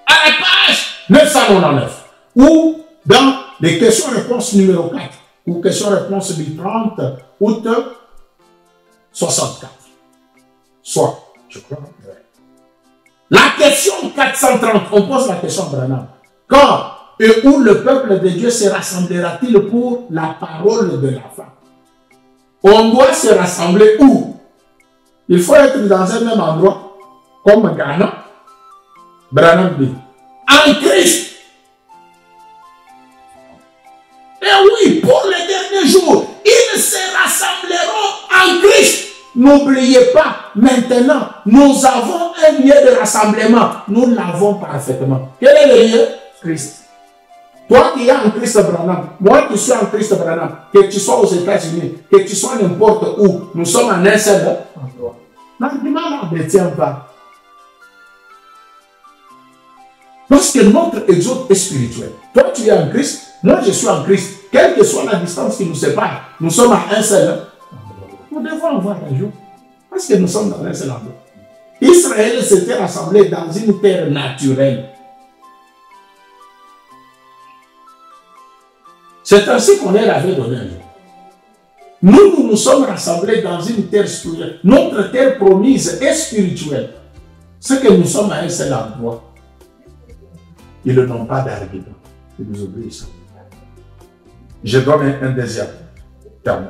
à la page 999, ou dans les questions-réponses numéro 4, ou questions-réponses du 30 août 64. Soit, je crois. La question 430, on pose la question à Branham. Quand et où le peuple de Dieu se rassemblera-t-il pour la parole de la fin? On doit se rassembler où? Il faut être dans un même endroit, comme Ghana. Branham dit, en Christ. Et oui, pour les derniers jours, ils se rassembleront en Christ. N'oubliez pas, maintenant, nous avons un lieu de rassemblement. Nous l'avons parfaitement. Quel est le lieu? Christ. Toi qui es en Christ Branham, moi qui suis en Christ Branham, que tu sois aux États-Unis, que tu sois n'importe où, nous sommes en un seul endroit. L'argument ne tient pas. Parce que notre exode est spirituel. Toi tu es en Christ, moi je suis en Christ. Quelle que soit la distance qui nous sépare, nous sommes à un seul endroit. Nous devons avoir un jour. Parce que nous sommes dans un seul endroit. Israël s'était rassemblé dans une terre naturelle. C'est ainsi qu'on leur avait donné un jour. Nous nous sommes rassemblés dans une terre spirituelle. Notre terre promise est spirituelle. C'est que nous sommes à un seul endroit. Ils n'ont pas d'argument. Ils nous obéissent. Je donne un deuxième terme.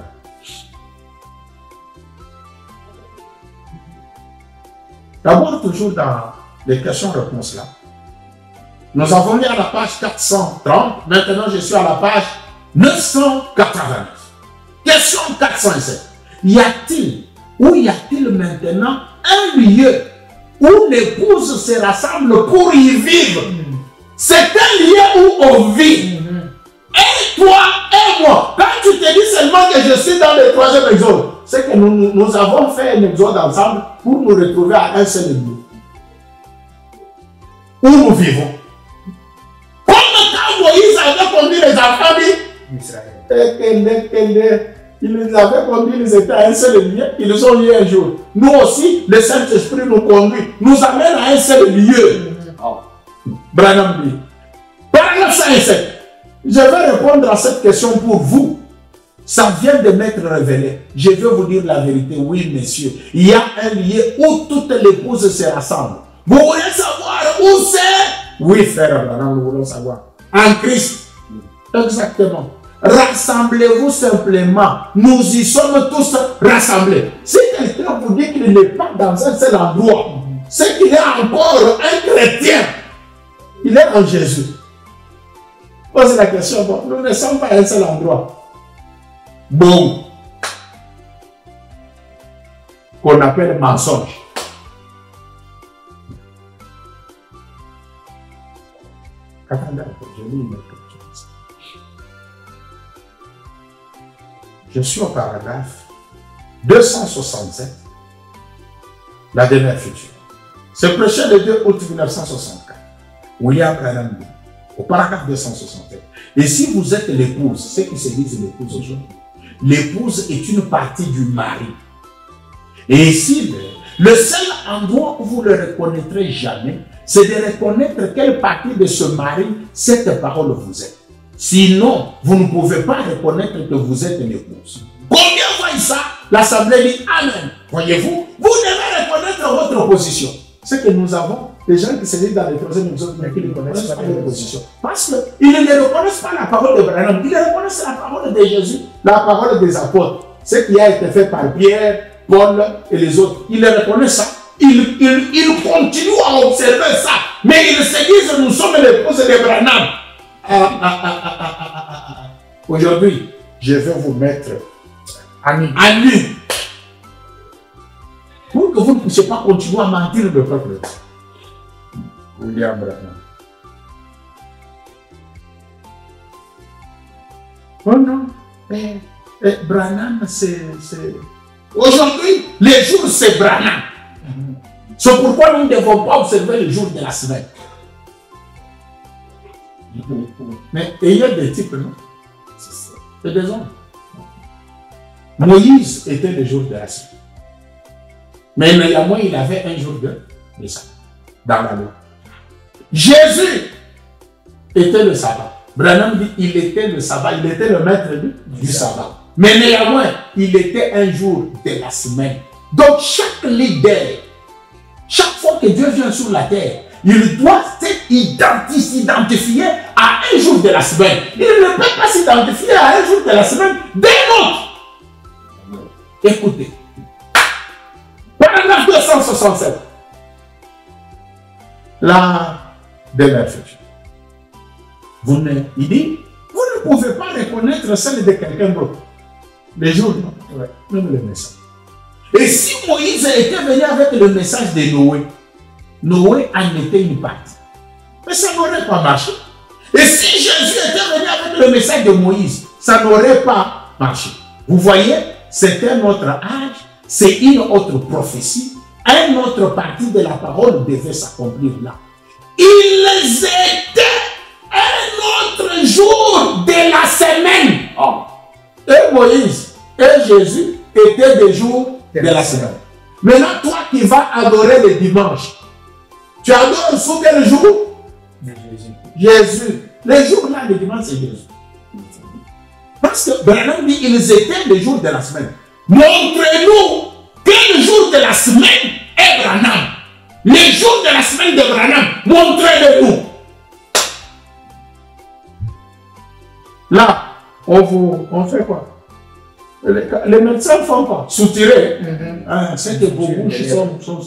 D'abord, toujours dans les questions-réponses là. Nous avons mis à la page 430. Maintenant, je suis à la page 989. Question 407. Y a-t-il maintenant un lieu où l'épouse se rassemble pour y vivre? C'est un lieu où on vit. Et toi et moi, quand tu te dis seulement que je suis dans le troisième exode, c'est que nous avons fait un exode ensemble pour nous retrouver à un seul lieu. Où nous vivons. Comme quand Moïse avait conduit les enfants d'Israël. Il les avait conduits, ils étaient à un seul lieu, ils les ont liés un jour. Nous aussi, le Saint-Esprit nous conduit, nous amène à un seul lieu. Branham dit. Paragraphe 107. Je vais répondre à cette question pour vous. Ça vient de m'être révélé. Je vais vous dire la vérité. Oui, messieurs. Il y a un lieu où toutes les épouses se rassemblent. Vous voulez savoir où c'est? Oui, frère Branham, nous voulons savoir. En Christ. Exactement. Rassemblez-vous simplement. Nous y sommes tous rassemblés. Si quelqu'un vous dit qu'il n'est pas dans un seul endroit, c'est qu'il est encore un chrétien. Il est en Jésus. Pose la question, bon, nous ne sommes pas à un seul endroit. Bon. Qu'on appelle mensonge. Attendez, je lis une quelque chose. Je suis au paragraphe 267, la demeure future. C'est prêché le 2 août 1964. William Branham dit, au paragraphe 261. Et si vous êtes l'épouse, ceux qui se disent l'épouse aujourd'hui, l'épouse est une partie du mari. Et ici, le seul endroit où vous ne le reconnaîtrez jamais, c'est de reconnaître quelle partie de ce mari cette parole vous est. Sinon, vous ne pouvez pas reconnaître que vous êtes une épouse. Combien voient ça? L'Assemblée dit Amen. Voyez-vous, vous devez reconnaître votre position. C'est que nous avons des gens qui se disent dans les troisième épisode, mais qui ne connaissent pas leur position. Parce qu'ils ne reconnaissent pas la parole de Branham, ils reconnaissent la parole de Jésus, la parole des apôtres. Ce qui a été fait par Pierre, Paul et les autres, ils reconnaissent ça. Ils continuent à observer ça. Mais ils se disent, nous sommes l'épouse de Branham. Aujourd'hui, je vais vous mettre à nu. Pour que vous ne puissiez pas continuer à mentir le peuple. William Branham. Oh non. Branham, c'est... Aujourd'hui, les jours, c'est Branham. C'est pourquoi nous ne devons pas observer les jours de la semaine. Mais il y a des types, non? C'est des hommes. Moïse était le jour de la semaine. Mais néanmoins, il avait un jour de sabbat dans la loi. Jésus était le sabbat. Branham dit il était le sabbat, il était le maître du sabbat. Mais néanmoins, il était un jour de la semaine. Donc chaque leader, chaque fois que Dieu vient sur la terre, il doit s'identifier à un jour de la semaine. Il ne peut pas s'identifier à un jour de la semaine d'un autre. Écoutez. Paragraphe 267. La demeure future. Il dit, vous ne pouvez pas reconnaître celle de quelqu'un d'autre. Les jours, non. Même le message. Et si Moïse était venu avec le message de Noé, Noé en était une partie. Mais ça n'aurait pas marché. Et si Jésus était venu avec le message de Moïse, ça n'aurait pas marché. Vous voyez, c'est un autre âge, c'est une autre prophétie, une autre partie de la parole devait s'accomplir là. Ils étaient un autre jour de la semaine. Oh. Et Moïse et Jésus étaient des jours de la semaine. Maintenant, toi qui vas adorer le dimanche, tu adores sous quel jour? Jésus. Les jours là, le dimanche, c'est Jésus. Parce que Branham dit ils étaient les jours de la semaine. Montrez-nous quel jour de la semaine est Branham. Les jours de la semaine de Branham, montrez-le-nous. Là, on fait quoi? Les médecins font quoi? Soutirer. C'est que beaucoup sont.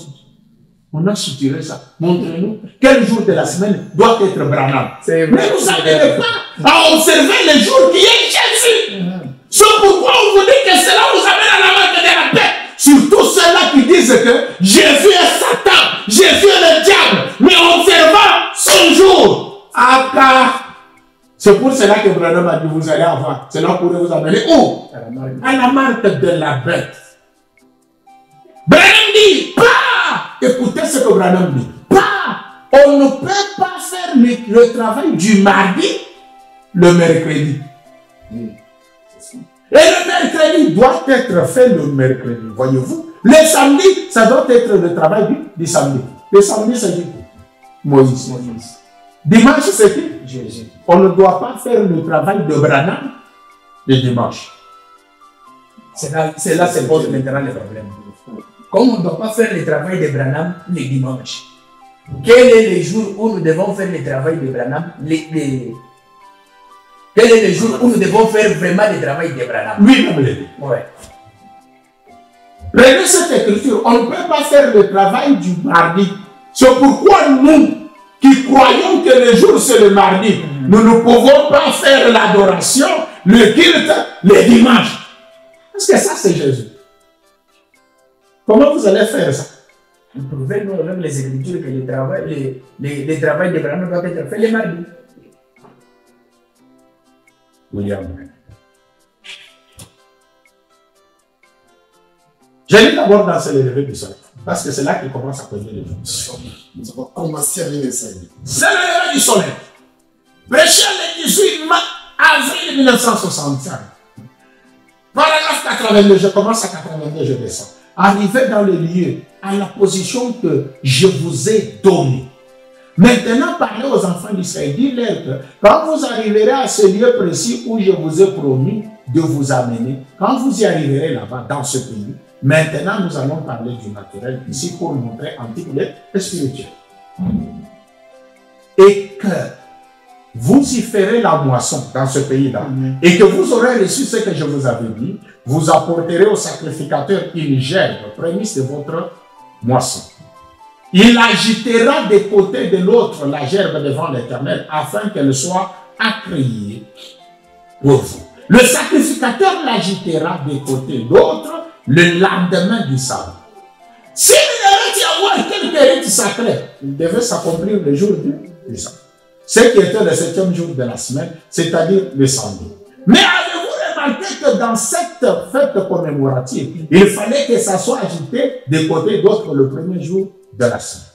On a soutiré ça. Montrez-nous quel jour de la semaine doit être Branham. Mais vous n'arrivez pas à observer les jours qui est Jésus. C'est pourquoi on vous dit que cela vous amène à la marque de la paix. Surtout ceux-là qui disent que Jésus est Satan, Jésus est le diable, mais observant son jour. C'est pour cela que Branham a dit vous allez avoir. Cela pourrait vous amener où? À la marque de la bête. Branham dit pas. Écoutez ce que Branham dit. Pas. On ne peut pas faire le travail du mardi le mercredi. Et le mercredi doit être fait le mercredi. Voyez-vous? Le samedi, ça doit être le travail du samedi. Le samedi, c'est qui? Moïse. Dimanche, c'est qui? Jésus. On ne doit pas faire le travail de Branham le dimanche. C'est là que se pose maintenant le problème. Comme on ne doit pas faire le travail de Branham le dimanche, quel est le jour où nous devons faire le travail de Branham Quel est le jour où nous devons faire vraiment le travail d'Abraham? Lui-même le dit. Ouais. Prenez cette écriture, on ne peut pas faire le travail du mardi. C'est pourquoi nous, qui croyons que le jour c'est le mardi, nous ne pouvons pas faire l'adoration, le culte, le dimanche. Parce que ça c'est Jésus. Comment vous allez faire ça? Vous pouvez nous même les écritures que le travail d'Abraham doit être fait le mardi. William. Je lis d'abord dans le lever du soleil, parce que c'est là qu'il commence à poser les gens. Nous avons commencé à lire les saints. C'est le lever du soleil. Prêché le 18 avril 1965. Paragraphe 82, je commence à 82, je descends. Arrivez dans le lieu, à la position que je vous ai donnée. Maintenant, parlez aux enfants d'Israël, dis-leur que quand vous arriverez à ce lieu précis où je vous ai promis de vous amener, quand vous y arriverez là-bas, dans ce pays, maintenant nous allons parler du naturel ici pour montrer un petit peu le spirituel. Et que vous y ferez la moisson dans ce pays-là, et que vous aurez reçu ce que je vous avais dit, vous apporterez au sacrificateur une gerbe, prémisse de votre moisson. Il agitera des côtés de l'autre la gerbe devant l'Éternel, afin qu'elle soit accréée pour vous. Le sacrificateur l'agitera des côtés de l'autre le lendemain du sabbat. S'il devait y avoir quelque rite sacré, il devait s'accomplir le jour du sabbat. Ce qui était le 7e jour de la semaine, c'est-à-dire le samedi. Mais avez-vous remarqué que dans cette fête commémorative, il fallait que ça soit agité des côtés d'autres le premier jour de la semaine.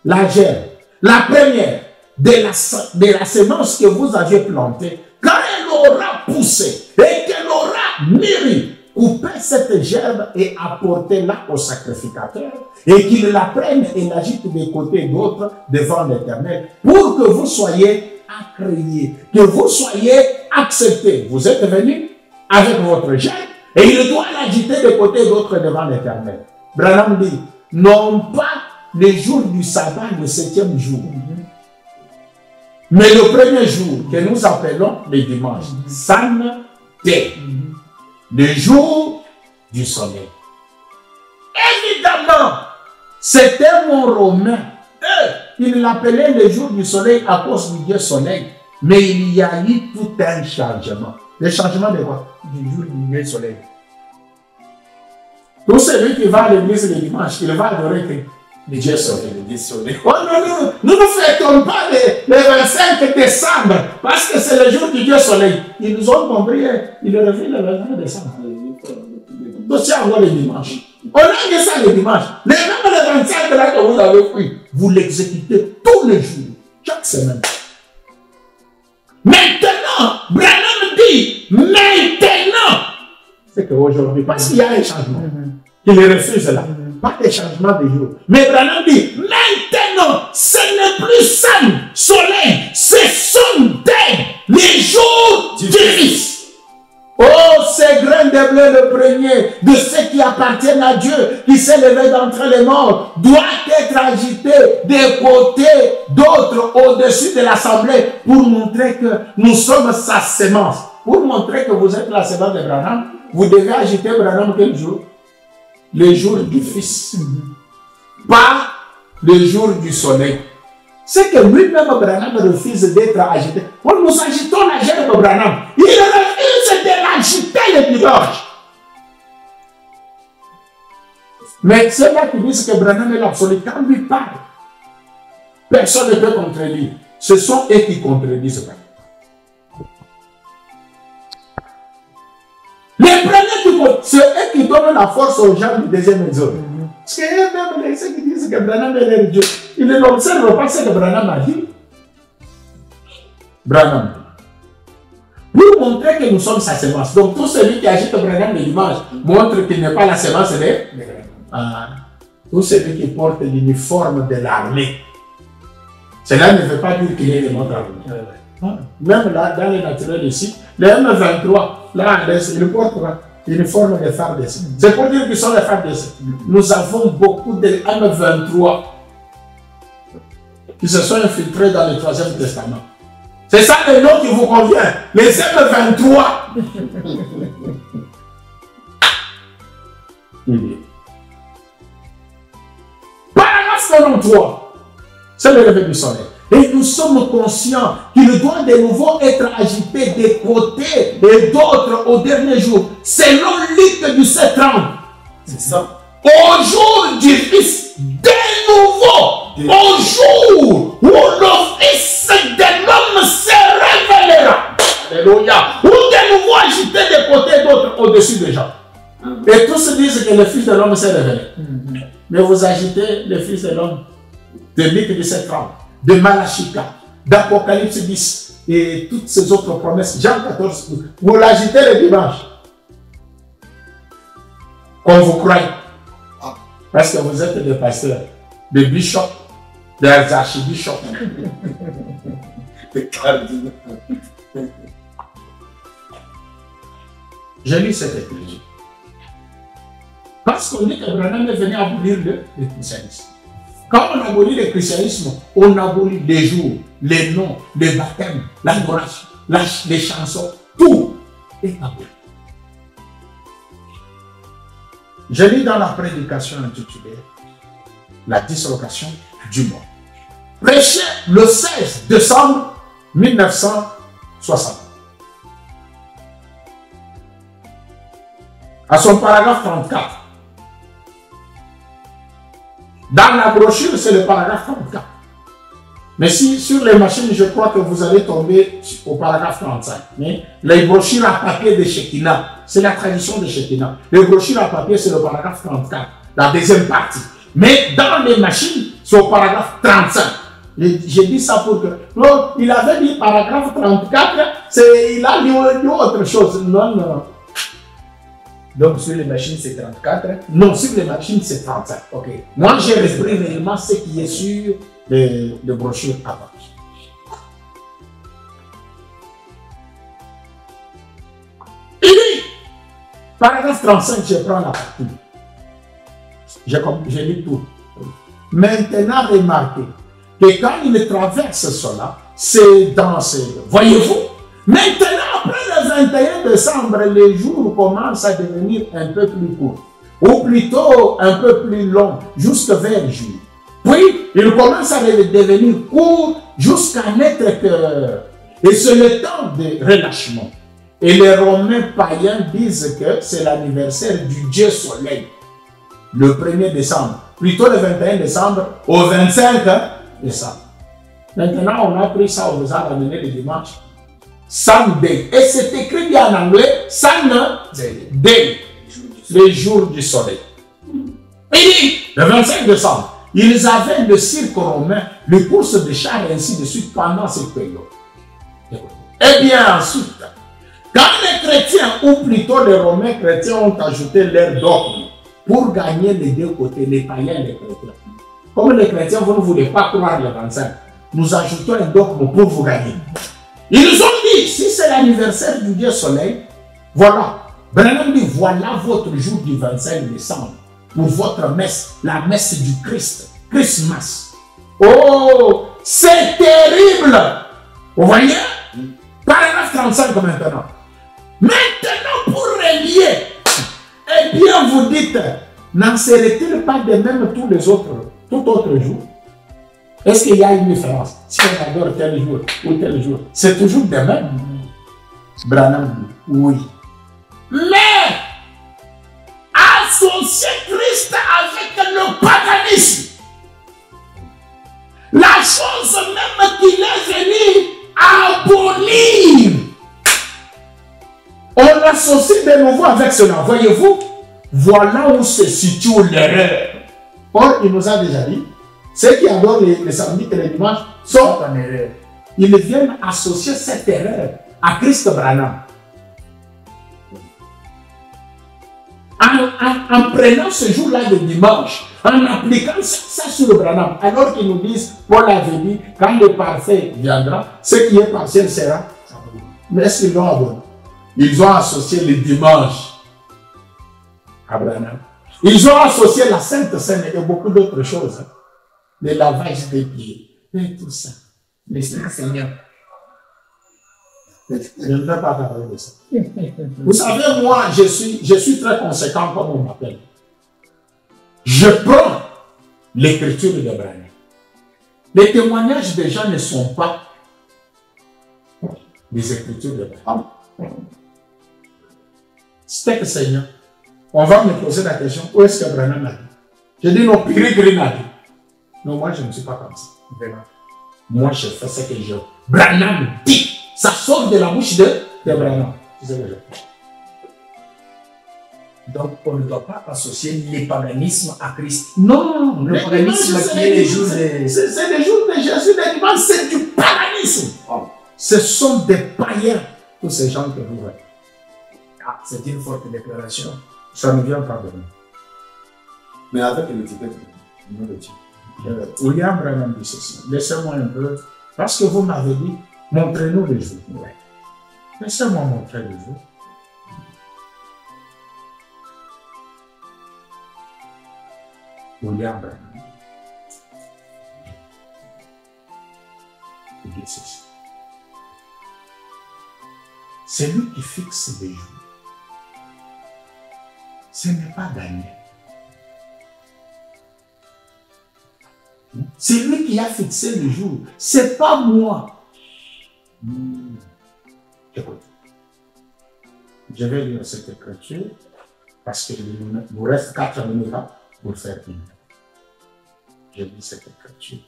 La gerbe, la première de la semence que vous avez plantée, quand elle aura poussé et qu'elle aura mûri, coupez cette gerbe et apportez-la au sacrificateur et qu'il la prenne et l'agite des côtés d'autres devant l'Éternel pour que vous soyez accréés, que vous soyez acceptés. Vous êtes venus avec votre gerbe et il doit l'agiter des côtés d'autres devant l'Éternel. Branham dit, non pas le jour du sabbat, le 7e jour, mais le premier jour que nous appelons le dimanche, Sunday, le jour du soleil. Évidemment, c'était mon romain. Il l'appelait le jour du soleil à cause du Dieu soleil, mais il y a eu tout un changement. Le changement de quoi? Du jour du Dieu soleil. Tout celui qui va à l'église le dimanche, il va adorer le Dieu soleil. Oh non, nous ne fêtons pas le 25 décembre parce que c'est le jour du Dieu soleil. Ils nous ont compris, il est revenu le 25 décembre. Donc c'est encore le dimanche. On a fait ça le dimanche. Même le 25 là que vous avez pris, vous l'exécutez tous les jours, chaque semaine. Maintenant, Branham dit, maintenant, c'est qu'aujourd'hui, parce qu'il y a un changement, il refuse là. Pas de changement de jour. Mais Branham dit, maintenant, ce n'est plus sun, soleil, c'est Sunday, les jours du Fils. Oh, ces grains de blé, le premier de ceux qui appartiennent à Dieu, qui s'est levé d'entre les morts, doit être agité des côtés d'autres au-dessus de l'assemblée pour montrer que nous sommes sa sémence. Pour montrer que vous êtes la sémence de Branham, vous devez agiter Branham quel jour? Le jour du Fils, pas le jour du soleil. C'est que lui-même, Branham refuse d'être agité. Quand nous agitons la gerbe de Branham, il refuse de l'agiter le dimanche. Mais ceux-là qui disent que Branham est l'absolu, quand lui parle, personne ne peut contredire. Ce sont eux qui contredisent Branham. Les premiers, c'est eux qui donnent la force aux gens du deuxième exode. Parce que même ceux qui disent que Branham est leur Dieu, ils n'observent pas ce que Branham a dit. Branham. Pour montrer que nous sommes sa sémence. Donc tout celui qui agite Branham le dimanche montre qu'il n'est pas la sémence de tout celui qui porte l'uniforme de l'armée. Cela ne veut pas dire qu'il est de notre armée. Même là, dans le naturel ici, les M23, là, ils portent l'uniforme des FARDC. C'est pour dire qu'ils sont les FARDC. Nous avons beaucoup de M23 qui se sont infiltrés dans le 3e Testament. C'est ça le nom qui vous convient. Les M23. Paragraphe 93. C'est le lever du soleil. Et nous sommes conscients qu'il doit de nouveau être agité des côtés et d'autres au dernier jour, selon l'île du 730. C'est ça. Au jour du Fils, de nouveau, au jour où le Fils de l'homme se révélera. Alléluia. Ou de nouveau agité des côtés et d'autres au-dessus des gens. Et tous disent que le Fils de l'homme s'est révélé. Mais vous agitez le Fils de l'homme de Luc 17:30, de Malachie 4, d'Apocalypse 10 et toutes ces autres promesses. Jean 14, vous l'agitez le dimanche. Comme vous croyez. Parce que vous êtes des pasteurs, des bishops, des archibishops. Des cardinaux. J'ai lu cette écriture. Parce qu'on dit qu'Abraham est venu abolir le christianisme. Quand on abolit le christianisme, on abolit les jours, les noms, les baptêmes, l'adoration, les chansons, tout est aboli. Je lis dans la prédication intitulée La dislocation du monde. Prêché le 16 décembre 1960. À son paragraphe 34. Dans la brochure, c'est le paragraphe 34. Mais si sur les machines, je crois que vous allez tomber au paragraphe 35. Mais les brochures à papier de Shekinah, c'est la tradition de Shekinah. Les brochures à papier, c'est le paragraphe 34, la deuxième partie. Mais dans les machines, c'est au paragraphe 35. J'ai dit ça pour que... Non, il avait dit paragraphe 34, il a dit autre chose. Non, non. Donc sur les machines, c'est 34. Non, sur les machines, c'est 35. Ok. Moi, j'ai repris réellement ce qui est sur les brochures à papier. Il dit, paragraphe 35, je prends la partie. J'ai lu tout. Maintenant, remarquez que quand il traverse cela, c'est dans ces... Voyez-vous? Maintenant, après le 21 décembre, les jours commencent à devenir un peu plus courts. Ou plutôt un peu plus longs, jusqu'à vers juillet. Puis, ils commencent à devenir courts jusqu'à n'être que... Et c'est le temps de relâchement. Et les Romains païens disent que c'est l'anniversaire du Dieu Soleil. Le 1er décembre. Plutôt le 21 décembre au 25 décembre. Maintenant, on a pris ça, on nous a ramené le dimanche. Sunday. Et c'est écrit bien en anglais, Sunday, le jour du soleil. Il dit, le 25 décembre, ils avaient le cirque romain, les courses de chars et ainsi de suite pendant cette période. Et bien ensuite, quand les chrétiens, ou plutôt les romains chrétiens, ont ajouté leur dogme pour gagner les deux côtés, les païens et les chrétiens. Comme les chrétiens, vous ne voulez pas croire le 25, nous ajoutons un dogme pour vous gagner. Ils ont dit, si c'est l'anniversaire du Dieu Soleil, voilà. Branham dit, voilà votre jour du 25 décembre pour votre messe, la messe du Christ, Christmas. Oh, c'est terrible. Vous voyez? Paragraphe 35 maintenant. Maintenant, pour relier, eh bien, vous dites, n'en serait-il pas de même tous les autres, tout autre jour? Est-ce qu'il y a une différence? Si on adore tel jour ou tel jour, c'est toujours de même. Branham dit, oui. Mais, associer Christ avec le paganisme, la chose même qu'il est venu abolir, on l'associe de nouveau avec cela. Voyez-vous, voilà où se situe l'erreur. Or, il nous a déjà dit, ceux qui adorent les samedis et les dimanches sont en erreur. Ils viennent associer cette erreur à Christ Branham. En prenant ce jour-là de dimanche, en appliquant ça sur le Branham, alors qu'ils nous disent, Paul avait dit, quand le parfait viendra, ce qui est partiel sera. Mais est-ce qu'ils l'ont abonné? Ils ont associé le dimanche à Branham. Ils ont associé la Sainte Seine et beaucoup d'autres choses. Le lavage des pieds, et tout ça. Les Seigneur. Je ne vais pas parler de ça. Vous savez, moi, je suis très conséquent comme on m'appelle. Je prends l'écriture de Branham. Les témoignages des gens ne sont pas des écritures de Branham. C'était que Seigneur, on va me poser la question, où est-ce que Branham a dit? Je dis non, Piri a dit. Non, moi je ne suis pas comme ça. Vraiment. Moi je fais ce que je... Branham dit. Ça sort de la bouche de Branham. Donc, on ne doit pas associer le paganisme à Christ. Non, le paganisme qui est les jours de... C'est les jours de Jésus, les dimanches, c'est du paganisme. Oh. Ce sont des païens, tous ces gens que vous voyez. Ah, c'est une forte déclaration. Ça ne vient pas de nous. Mais avec l'étiquette, non de Dieu. William Branham dit ceci. Laissez-moi un peu, parce que vous m'avez dit, montrez-nous les jours. Ouais. Laissez-moi montrer les jours. William Branham. Il dit ceci. C'est lui qui fixe les jours. Ce n'est pas Daniel. C'est lui qui a fixé le jour. Ce n'est pas moi. Écoute. Je vais lire cette écriture parce qu'il nous reste 4 minutes pour faire une. Je lis cette écriture.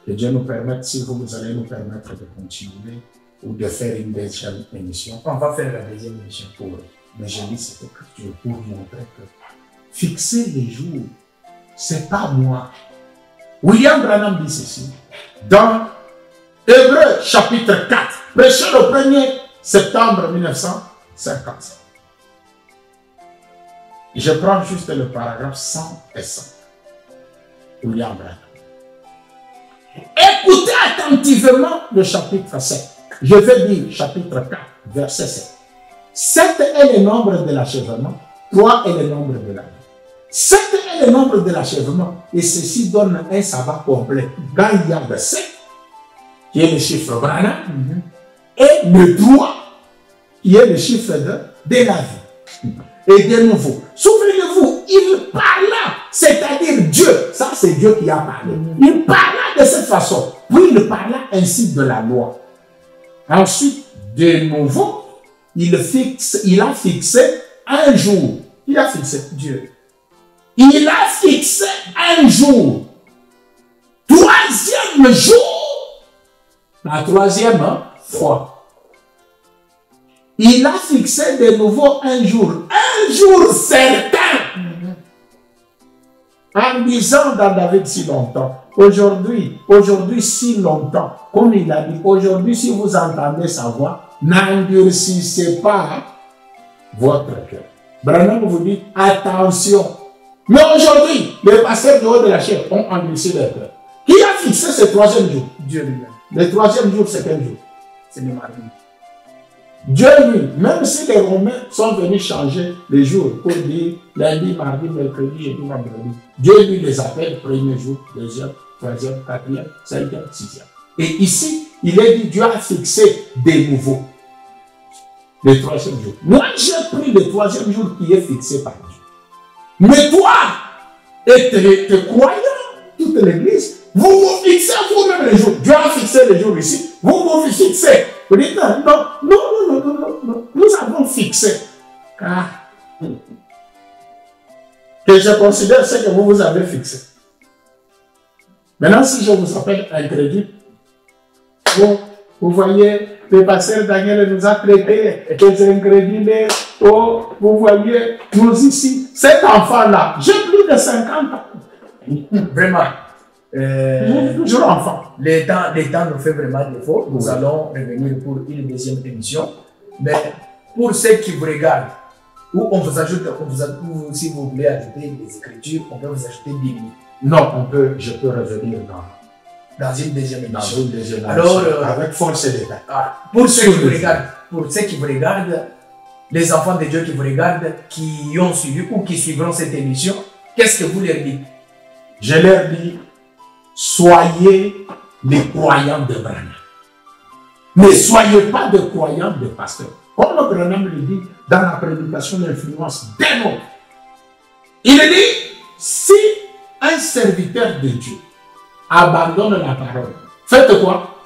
Que Dieu nous permette, si vous allez nous permettre de continuer ou de faire une deuxième émission. On va faire la deuxième émission pour. Mais je lis cette écriture pour montrer que fixer les jours, ce n'est pas moi. William Branham dit ceci dans Hébreux chapitre 4, prêché le 1er septembre 1950. Je prends juste le paragraphe 100 et 100. William Branham. Écoutez attentivement le chapitre 7. Je vais dire chapitre 4, verset 7. 7 est le nombre de l'achèvement, 3 est le nombre de la vie. 7 est le nombre de l'achèvement et ceci donne un sabbat complet. Quand il y a le 7, qui est le chiffre Branham, et le 3, qui est le chiffre de la vie. Et de nouveau, souvenez-vous, il parla, c'est-à-dire Dieu, ça c'est Dieu qui a parlé. Il parla de cette façon, puis il parla ainsi de la loi. Ensuite, de nouveau, il a fixé un jour. Il a fixé Dieu. Il a fixé un jour. 3e jour. La 3e fois. Il a fixé de nouveau un jour. Un jour certain. En disant dans David si longtemps. Aujourd'hui si longtemps. Comme il a dit, aujourd'hui si vous entendez sa voix, n'endurcissez pas votre cœur. Branham vous dit, attention. Mais aujourd'hui, les pasteurs du haut de la chair ont endurci leur cœur. Qui a fixé ce 3e jour? Dieu lui-même. Le 3e jour, c'est quel jour? C'est le mardi. Dieu lui, même si les Romains sont venus changer les jours pour dire lundi, mardi, mercredi, jeudi, vendredi, Dieu lui les appelle premier jour, 2e, 3e, 4e, 5e, 6e. Et ici, il est dit, Dieu a fixé des nouveaux. Le 3e jour. Moi, j'ai pris le 3e jour qui est fixé par Dieu. Mais toi, et tes croyants, toute l'église, vous vous fixez vous-même les jours. Dieu a fixé les jours ici. Vous vous fixez. Vous dites non. Nous avons fixé. Que je considère ce que vous avez fixé. Maintenant, si je vous appelle incrédule, vous voyez, le pasteur Daniel nous a traités des incrédules. Oh, vous voyez, nous ici, cet enfant-là, j'ai plus de 50 ans. Vraiment. Toujours enfant. Les temps nous fait vraiment défaut. Nous allons revenir pour une deuxième émission. Mais pour ceux qui vous regardent, ou on vous ajoute, ou si vous voulez ajouter des écritures, on peut vous ajouter 10 minutes. Non, je peux revenir dans une deuxième émission. Alors, avec force et détail. Pour ceux qui vous regardent, les enfants de Dieu qui vous regardent, qui ont suivi ou qui suivront cette émission, qu'est-ce que vous leur dites? Je leur dis, soyez les croyants de Branham. Ne soyez pas des croyants, des pasteurs. Comme le Branham le dit dans la prédication d'influence d'un autre. Il dit, si un serviteur de Dieu abandonne la parole, faites quoi?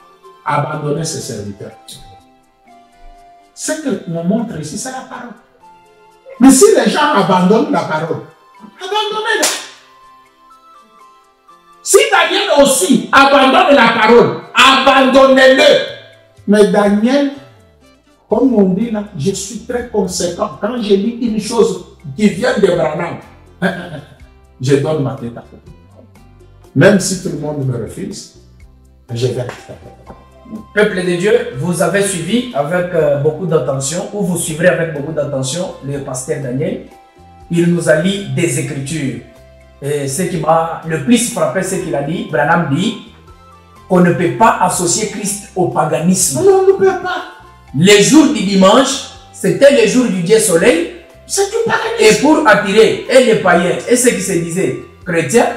Abandonnez ses serviteurs. Ce que nous montre ici, c'est la parole. Mais si les gens abandonnent la parole, abandonnez-la. Si Daniel aussi abandonne la parole, abandonnez-le. Mais Daniel, comme on dit là, je suis très conséquent. Quand je dis une chose qui vient de Branham, je donne ma tête à côté. Même si tout le monde me refuse, je vais rester. Peuple de Dieu, vous avez suivi avec beaucoup d'attention, ou vous suivrez avec beaucoup d'attention le pasteur Daniel. Il nous a lu des Écritures. Et ce qui m'a le plus frappé, c'est qu'il a dit, Branham dit, qu'on ne peut pas associer Christ au paganisme. Non, on ne peut pas. Les jours du dimanche, c'était les jours du Dieu soleil. C'est du paganisme. Et pour attirer les païens et ceux qui se disaient chrétiens,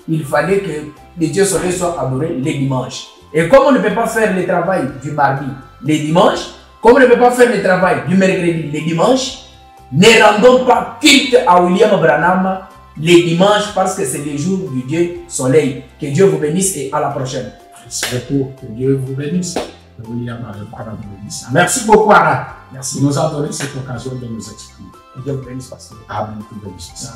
il fallait que le Dieu soleil soit adoré les dimanches. Et comme on ne peut pas faire le travail du mardi les dimanches, comme on ne peut pas faire le travail du mercredi les dimanches, ne rendons pas culte à William Branham les dimanches parce que c'est les jours du Dieu soleil. Que Dieu vous bénisse et à la prochaine. C'est pour que Dieu vous bénisse. Que William Branham vous bénisse. Merci beaucoup, Ara. Merci. Il nous a donné cette occasion de nous exprimer. Que Dieu vous bénisse, pasteur. Amen. Que Dieu vous bénisse.